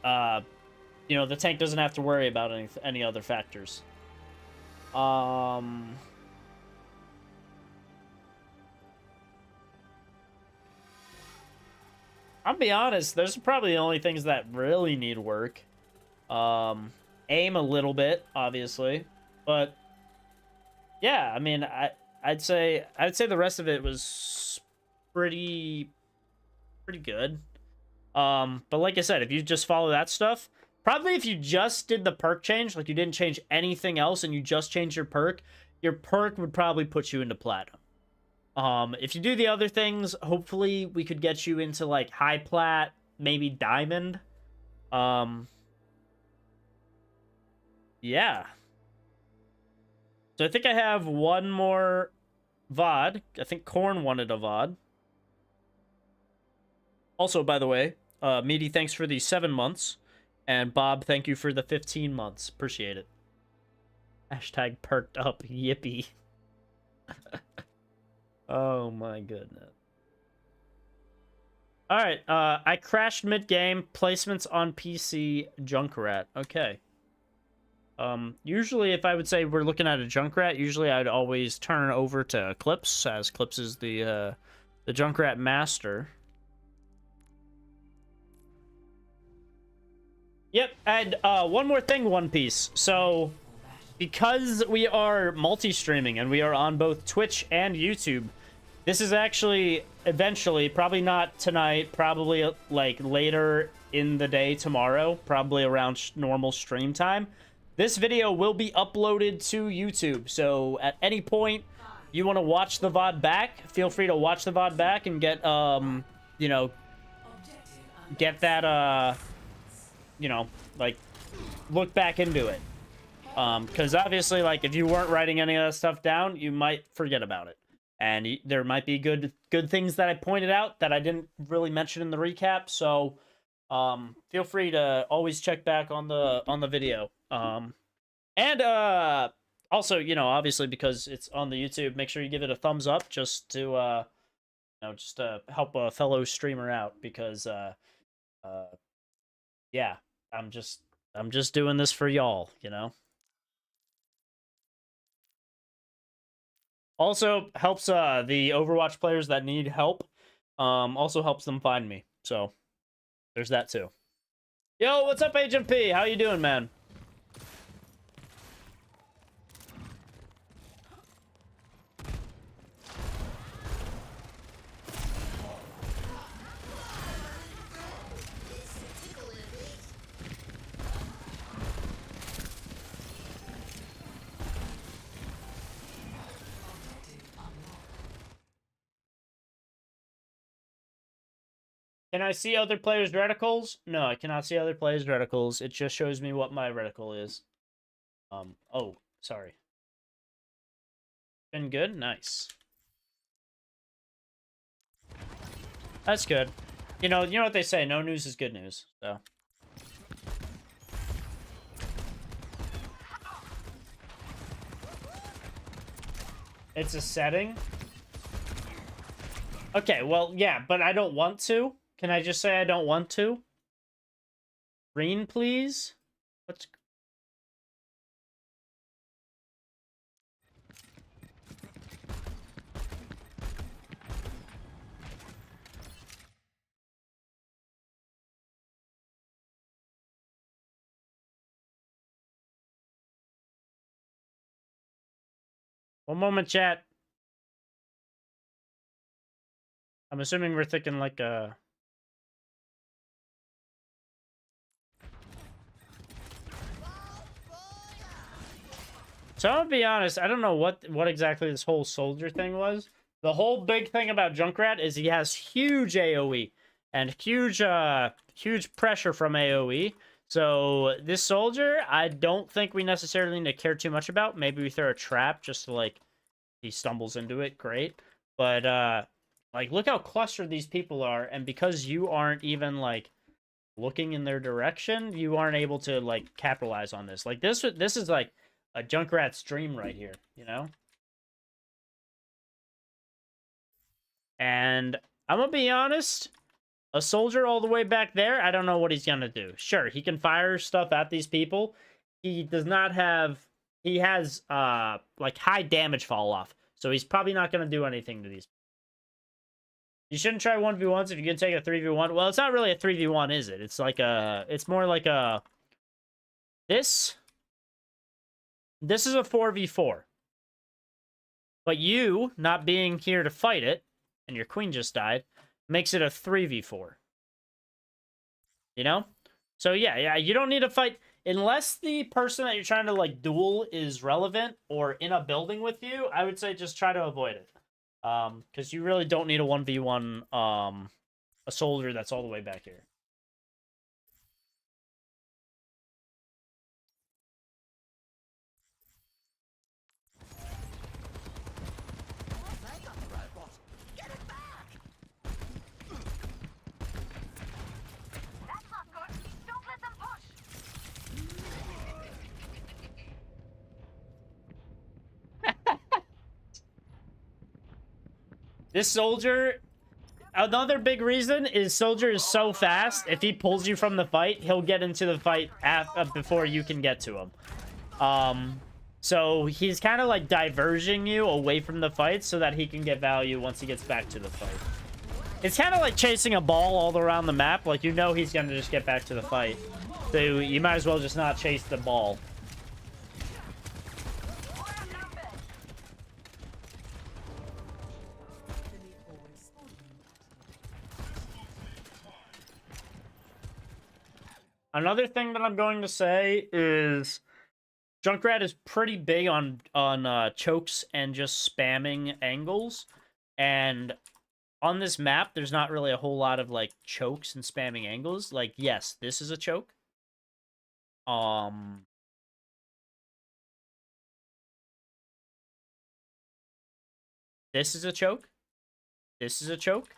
the tank doesn't have to worry about any other factors. I'll be honest, those are probably the only things that really need work. Aim a little bit, obviously, but yeah, I mean, I'd say the rest of it was pretty good. But like I said, if you just follow that stuff, probably if you just did the perk change, you didn't change anything else and you just changed your perk would probably put you into platinum. If you do the other things, hopefully we could get you into high plat, maybe diamond. Yeah. So I think I have one more VOD. I think Korn wanted a VOD. Also, by the way, Meaty, thanks for the 7 months. And Bob, thank you for the 15 months. Appreciate it. Hashtag perked up. Yippee. Oh my goodness. Alright, I crashed mid-game. Placements on PC. Junkrat. Okay. Usually if I would say we're looking at a Junkrat, usually I'd always turn over to Clips, as Clips is the Junkrat master. Yep, and one more thing, One Piece. So, because we are multi-streaming and we are on both Twitch and YouTube, this is actually eventually, probably not tonight, probably later in the day tomorrow, probably around normal stream time. This video will be uploaded to YouTube, so at any point you want to watch the VOD back, feel free to watch the VOD back and get, get that, look back into it. Because obviously, if you weren't writing any of that stuff down, you might forget about it. And there might be good things that I pointed out that I didn't really mention in the recap, so Feel free to always check back on the video. And also, you know, obviously because it's on the YouTube, make sure you give it a thumbs up just to just to help a fellow streamer out because yeah, I'm just doing this for y'all, you know. Also helps the Overwatch players that need help. Also helps them find me. So there's that too. Yo, what's up, Agent P? How you doing, man? Can I see other players' reticles? No, I cannot see other players' reticles. It just shows me what my reticle is. Oh, sorry. Been good? Nice. That's good. You know what they say, no news is good news, so. It's a setting? Okay, well, yeah, but I don't want to. Can I just say I don't want to? Green, please? What's... One moment, chat. I'm assuming we're thinking like a... So I'm gonna be honest, I don't know what exactly this whole soldier thing was. The whole big thing about Junkrat is he has huge AoE and huge pressure from AoE. So this soldier, I don't think we necessarily need to care too much about. Maybe we throw a trap just to like he stumbles into it, great. But like look how clustered these people are, and because you aren't even like looking in their direction, you aren't able to like capitalize on this. Like this is like a Junkrat stream right here, you know? And I'm gonna be honest, a soldier all the way back there, I don't know what he's gonna do. Sure, he can fire stuff at these people. He does not have... He has, like, high damage fall off. So he's probably not gonna do anything to these. You shouldn't try 1v1s if you can take a 3v1. Well, it's not really a 3v1, is it? It's like a... It's more like a... This is a 4v4. But you, not being here to fight it, and your queen just died, makes it a 3v4. You know? So yeah, you don't need to fight... Unless the person that you're trying to, like, duel is relevant or in a building with you, I would say just try to avoid it. Because you really don't need a 1v1, a soldier that's all the way back here. This soldier, another big reason is soldier is so fast. If he pulls you from the fight, he'll get into the fight before you can get to him. So he's kind of like diverging you away from the fight so that he can get value once he gets back to the fight. It's kind of like chasing a ball all around the map. Like, you know he's going to just get back to the fight. So you might as well just not chase the ball. Another thing that I'm going to say is Junkrat is pretty big on chokes and just spamming angles. And on this map, there's not really a whole lot of like chokes and spamming angles. Like, yes, this is a choke. This is a choke. This is a choke.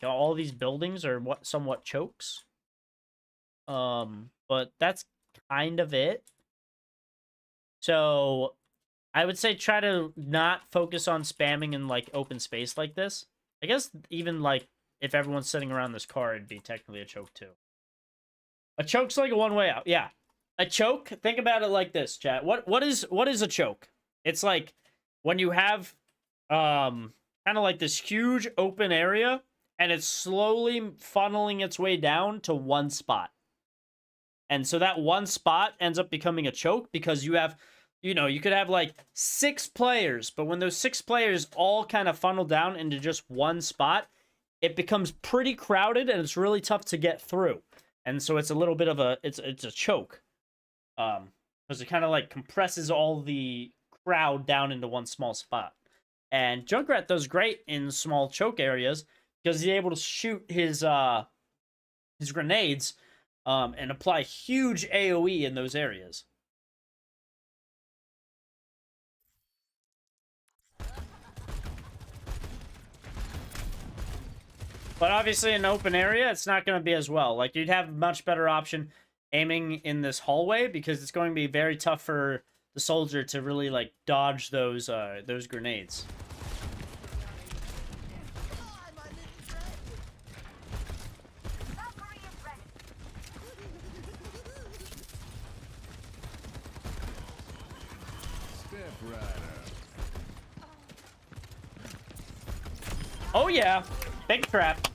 Like all these buildings are somewhat chokes. But that's kind of it. So I would say try to not focus on spamming in like open space like this. I guess even like if everyone's sitting around this car, it'd be technically a choke too. A choke's like a one-way out. Yeah. A choke, think about it like this, chat. What is a choke? It's like when you have kind of like this huge open area and it's slowly funneling its way down to one spot. And so that one spot ends up becoming a choke because you have, you know, you could have like 6 players, but when those 6 players all kind of funnel down into just one spot, it becomes pretty crowded and it's really tough to get through. And so it's a little bit of a, it's a choke. Because it kind of like compresses all the crowd down into one small spot. And Junkrat does great in small choke areas because he's able to shoot his grenades and apply huge AoE in those areas. But obviously in an open area, it's not going to be as well. Like, you'd have a much better option aiming in this hallway because it's going to be very tough for the soldier to really, like, dodge those grenades. Step right up. Oh, yeah. Big trap.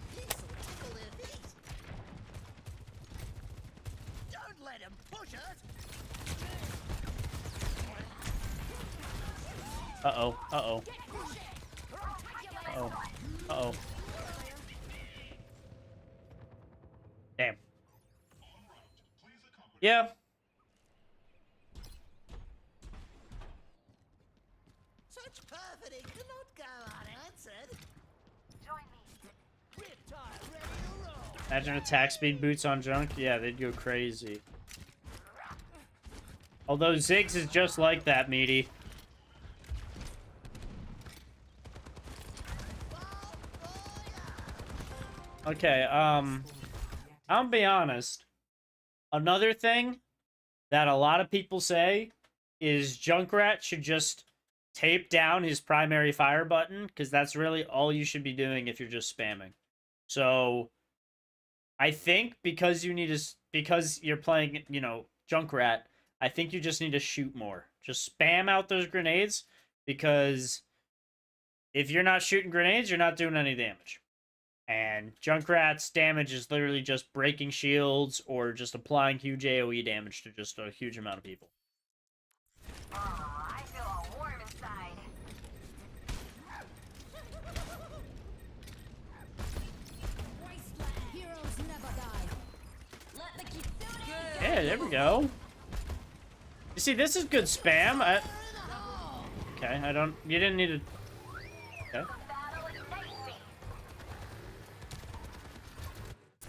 Don't let him push us. Uh-oh. Uh-oh. Uh-oh. Uh-oh. Damn. Yeah. Such perfidy cannot go unanswered. Join me. Riptide ready to roll. Imagine attack speed boots on Junk. Yeah, they'd go crazy. Although Ziggs is just like that, Meaty. Okay, I'll be honest. Another thing that a lot of people say is Junkrat should just tape down his primary fire button, because that's really all you should be doing if you're just spamming. So I think because you're playing, you know, Junkrat, I think you just need to shoot more. Just spam out those grenades, because if you're not shooting grenades, you're not doing any damage. And Junkrat's damage is literally just breaking shields or just applying huge AoE damage to just a huge amount of people. Oh, I feel all warm inside. Wasteland. Heroes never die. Let the kitsune. Yeah, there we go. You see, this is good spam. Okay, you didn't need to... Okay.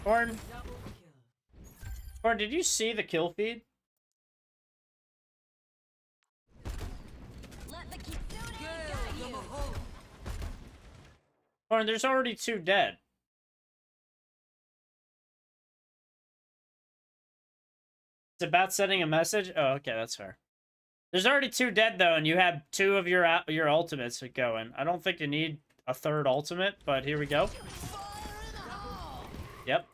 Corn, did you see the kill feed? Let the kitsune guide you. Corn, there's already 2 dead. It's about sending a message? Oh, okay, that's fair. There's already 2 dead, though, and you have 2 of your ultimates going. I don't think you need a 3rd ultimate, but here we go. Yep.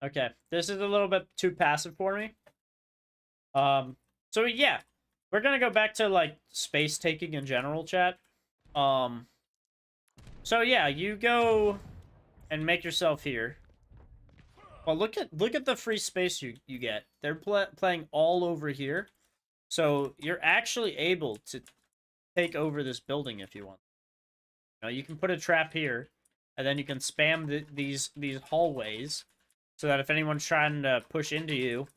Okay, this is a little bit too passive for me. So yeah, we're gonna go back to like space taking in general, chat. So yeah, you go and make yourself here. Well, look at the free space you get. They're playing all over here, so you're actually able to take over this building if you want. You know, you can put a trap here, and then you can spam these hallways, so that if anyone's trying to push into you,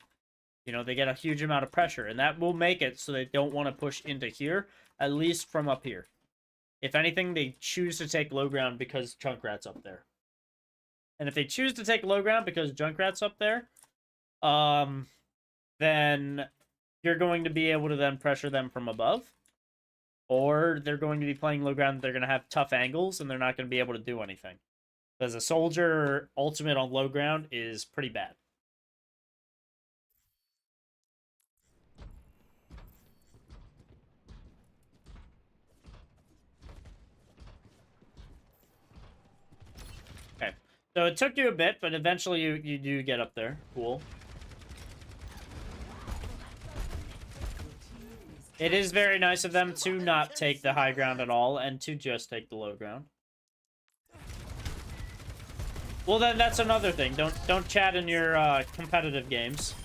you know, they get a huge amount of pressure, and that will make it so they don't want to push into here, at least from up here. If anything, they choose to take low ground because Junkrat's up there. And if they choose to take low ground because Junkrat's up there, then you're going to be able to then pressure them from above. Or they're going to be playing low ground, they're going to have tough angles, and they're not going to be able to do anything. Because a soldier ultimate on low ground is pretty bad. Okay, so it took you a bit, but eventually you do get up there. Cool. It is very nice of them to not take the high ground at all, and to just take the low ground. Well, then that's another thing. Don't chat in your competitive games.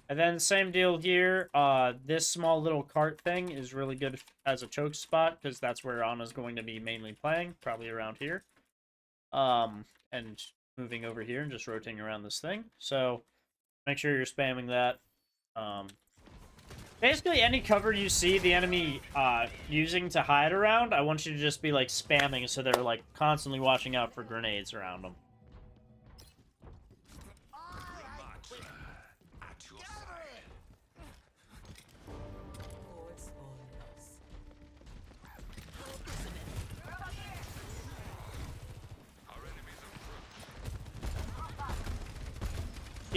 And then same deal here. This small little cart thing is really good as a choke spot because that's where Anna's going to be mainly playing, probably around here. And moving over here and just rotating around this thing. So make sure you're spamming that. Basically, any cover you see the enemy using to hide around, I want you to just be like spamming so they're like constantly watching out for grenades around them. Forward spawn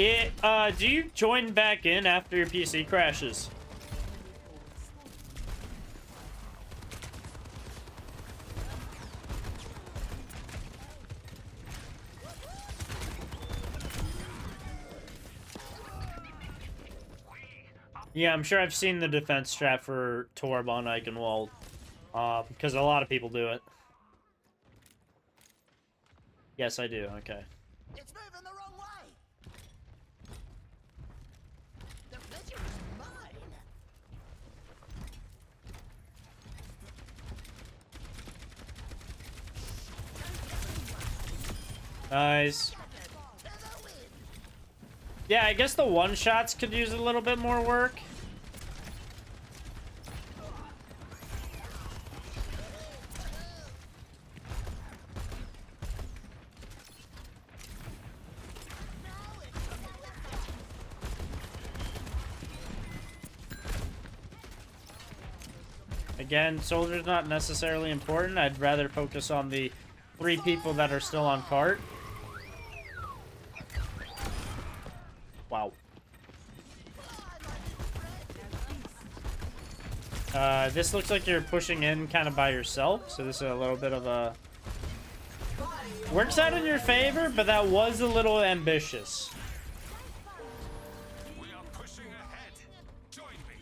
loss. Do you join back in after your PC crashes? Yeah, I'm sure I've seen the defense strat for Torb on Eichenwald, because a lot of people do it. Yes, I do. Okay. It's moving the wrong way. The picture is mine. Nice. To the wind. Yeah, I guess the one-shots could use a little bit more work. Again, soldier's not necessarily important. I'd rather focus on the 3 people that are still on cart. Wow. This looks like you're pushing in kind of by yourself, so this is a little bit of a... Works out in your favor, but that was a little ambitious. We are pushing ahead. Join me.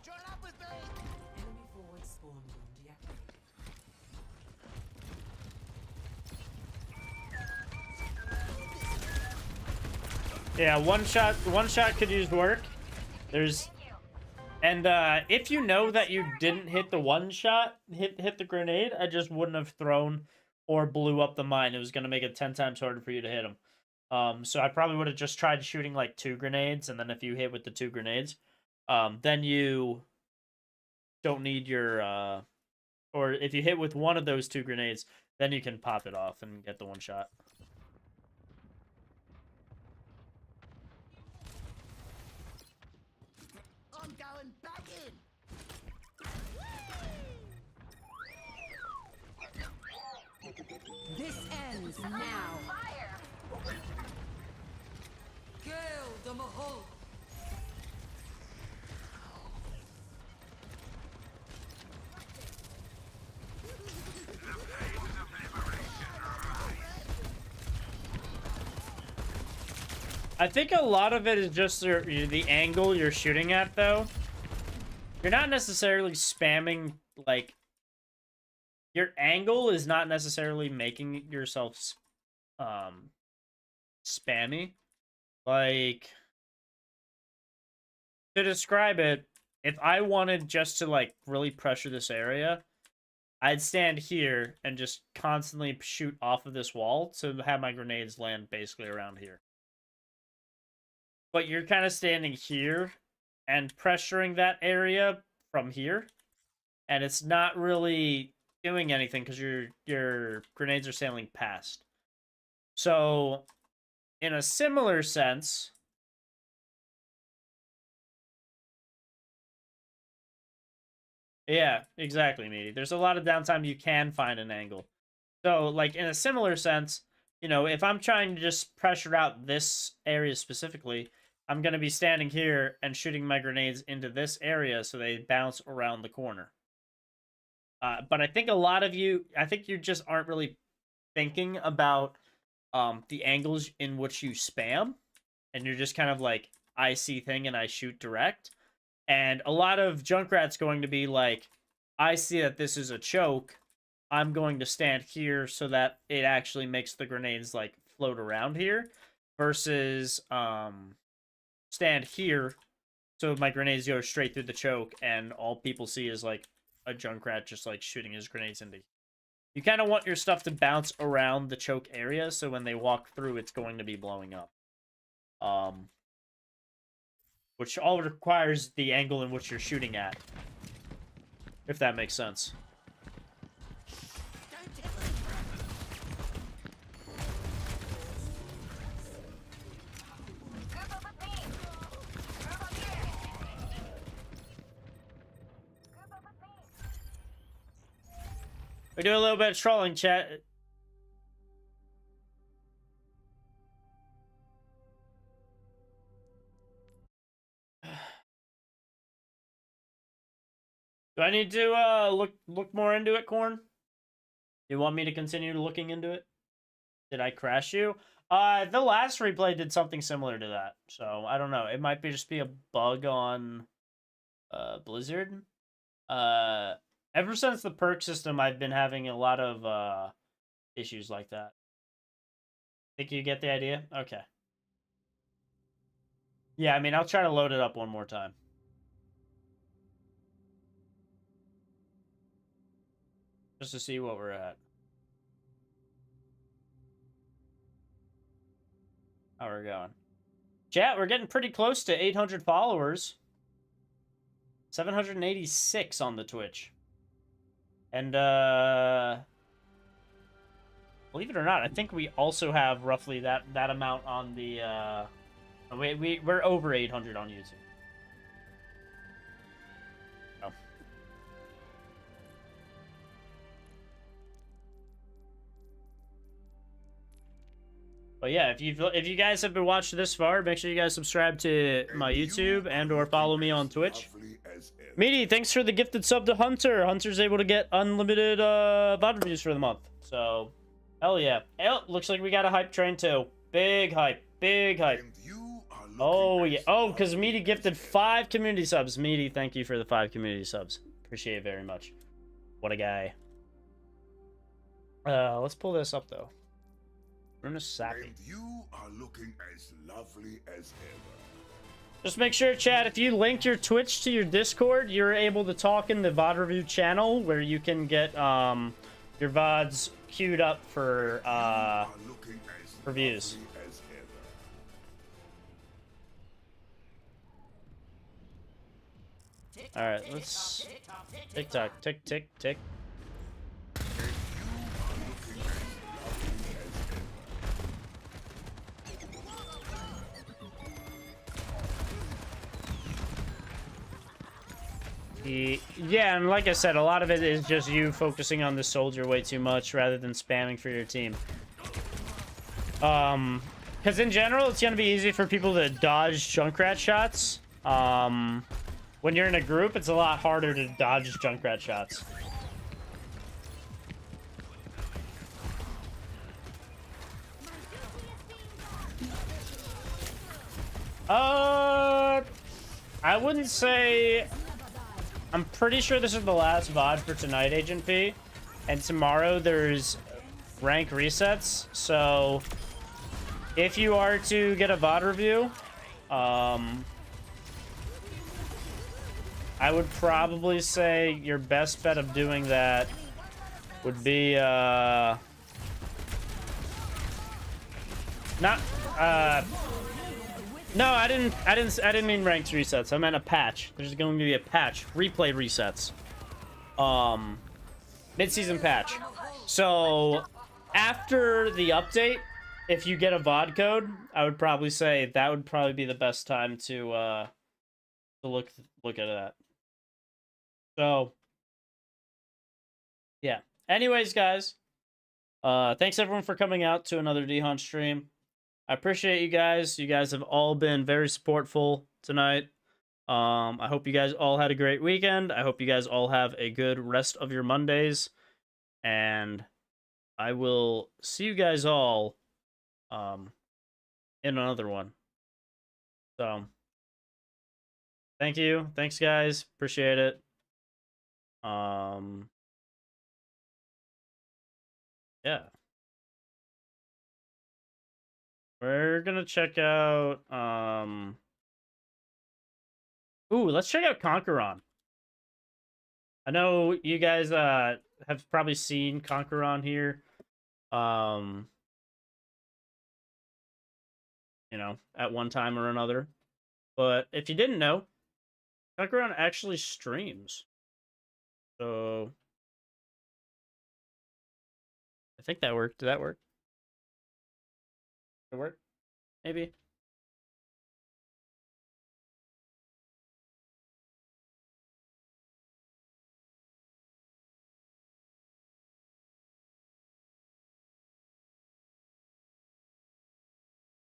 Join up with me. Enemy forward spawn room deactivated. Yeah, one shot could use work. There's... And if you know that you didn't hit the one shot, hit the grenade, I just wouldn't have thrown or blew up the mine. It was going to make it 10 times harder for you to hit him. So I probably would have just tried shooting like 2 grenades, and then if you hit with the 2 grenades, then you don't need your... or if you hit with one of those 2 grenades, then you can pop it off and get the one shot. I'm going back in. This ends now. Gale the Mahal. I think a lot of it is just the angle you're shooting at, though. You're not necessarily spamming, like... Your angle is not necessarily making yourself spammy. Like... To describe it, if I wanted just to, like, really pressure this area, I'd stand here and just constantly shoot off of this wall to have my grenades land basically around here. But you're kind of standing here and pressuring that area from here, and it's not really doing anything because your grenades are sailing past. So, in a similar sense, yeah, exactly, Meaty. There's a lot of downtime you can find an angle. So, like, in a similar sense, you know, if I'm trying to just pressure out this area specifically, I'm going to be standing here and shooting my grenades into this area so they bounce around the corner. But I think a lot of you, I think you just aren't really thinking about the angles in which you spam. And you're just kind of like, I see thing and I shoot direct. And a lot of Junkrat's going to be like, I see that this is a choke. I'm going to stand here so that it actually makes the grenades like float around here. Versus stand here so my grenades go straight through the choke and all people see is like a Junkrat just like shooting his grenades into. You kind of want your stuff to bounce around the choke area so when they walk through it's going to be blowing up. Which all requires the angle in which you're shooting at. If that makes sense. We do a little bit of trolling, chat. Do I need to look more into it, Corn? You want me to continue looking into it? Did I crash you? The last replay did something similar to that. So, I don't know. It might be just be a bug on Blizzard. Ever since the perk system, I've been having a lot of issues like that. Think you get the idea? Okay. Yeah, I mean, I'll try to load it up one more time. Just to see what we're at. How we're going. Chat, we're getting pretty close to 800 followers. 786 on the Twitch. And, believe it or not, I think we also have roughly that amount on the, we're over 800 on YouTube. Oh. But yeah, if you guys have been watching this far, make sure you guys subscribe to my YouTube and or follow me on Twitch. Meaty, thanks for the gifted sub to Hunter. Hunter's able to get unlimited VOD reviews for the month. So, hell yeah. Oh, looks like we got a hype train too. Big hype. Big hype. Oh, yeah. Oh, because Meaty gifted 5 community subs. Meaty, thank you for the 5 community subs. Appreciate it very much. What a guy. Let's pull this up, though. Runa Sappy. You are looking as lovely as ever. Just make sure, chat, if you link your Twitch to your Discord, you're able to talk in the VOD review channel where you can get your VODs queued up for reviews. Alright, let's... Tick-tock, tick-tick-tick. Yeah, and like I said, a lot of it is just you focusing on the soldier way too much rather than spamming for your team. Because in general, it's going to be easy for people to dodge Junkrat shots. When you're in a group, it's a lot harder to dodge Junkrat shots. I wouldn't say... I'm pretty sure this is the last VOD for tonight, Agent P. And tomorrow there's rank resets. So if you are to get a VOD review, I would probably say your best bet of doing that would be not no, I didn't mean ranked resets. I meant a patch. There's going to be a patch. Replay resets. Mid-season patch. So after the update, if you get a VOD code, I would probably say that would probably be the best time to look at that. So yeah. Anyways, guys, thanks everyone for coming out to another D-Hunt stream. I appreciate you guys. You guys have all been very supportful tonight. I hope you guys all had a great weekend. I hope you guys all have a good rest of your Mondays. And I will see you guys all in another one. So thank you. Thanks, guys. Appreciate it. Yeah. We're gonna check out ooh, let's check out Conqueron. I know you guys have probably seen Conqueron here. You know, at one time or another. But if you didn't know, Conqueron actually streams. So I think that worked. Did that work? Did it work? Maybe.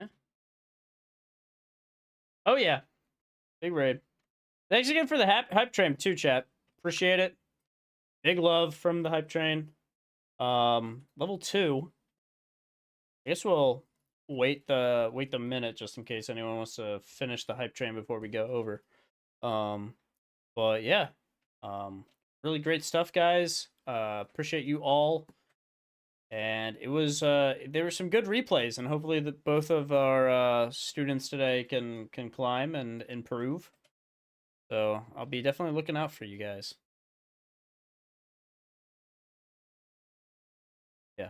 Yeah. Oh yeah. Big raid. Thanks again for the hype train too, chat. Appreciate it. Big love from the hype train. Level 2. I guess we'll wait the minute just in case anyone wants to finish the hype train before we go over. But yeah. Really great stuff, guys. Appreciate you all. And it was there were some good replays, and hopefully both of our students today can climb and improve. So I'll be definitely looking out for you guys. Yeah.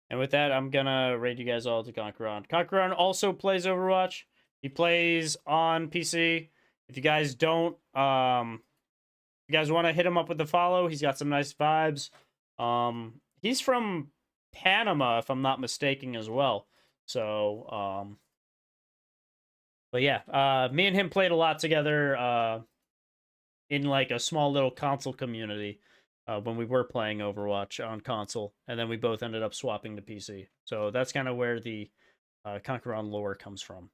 And with that, I'm gonna raid you guys all to Conqueron. Conqueron also plays Overwatch. He plays on PC. If you guys don't, you guys want to hit him up with a follow, he's got some nice vibes. He's from Panama, if I'm not mistaken, as well. So, but yeah, me and him played a lot together in like a small little console community when we were playing Overwatch on console, and then we both ended up swapping to PC. So that's kind of where the Conqueron lore comes from.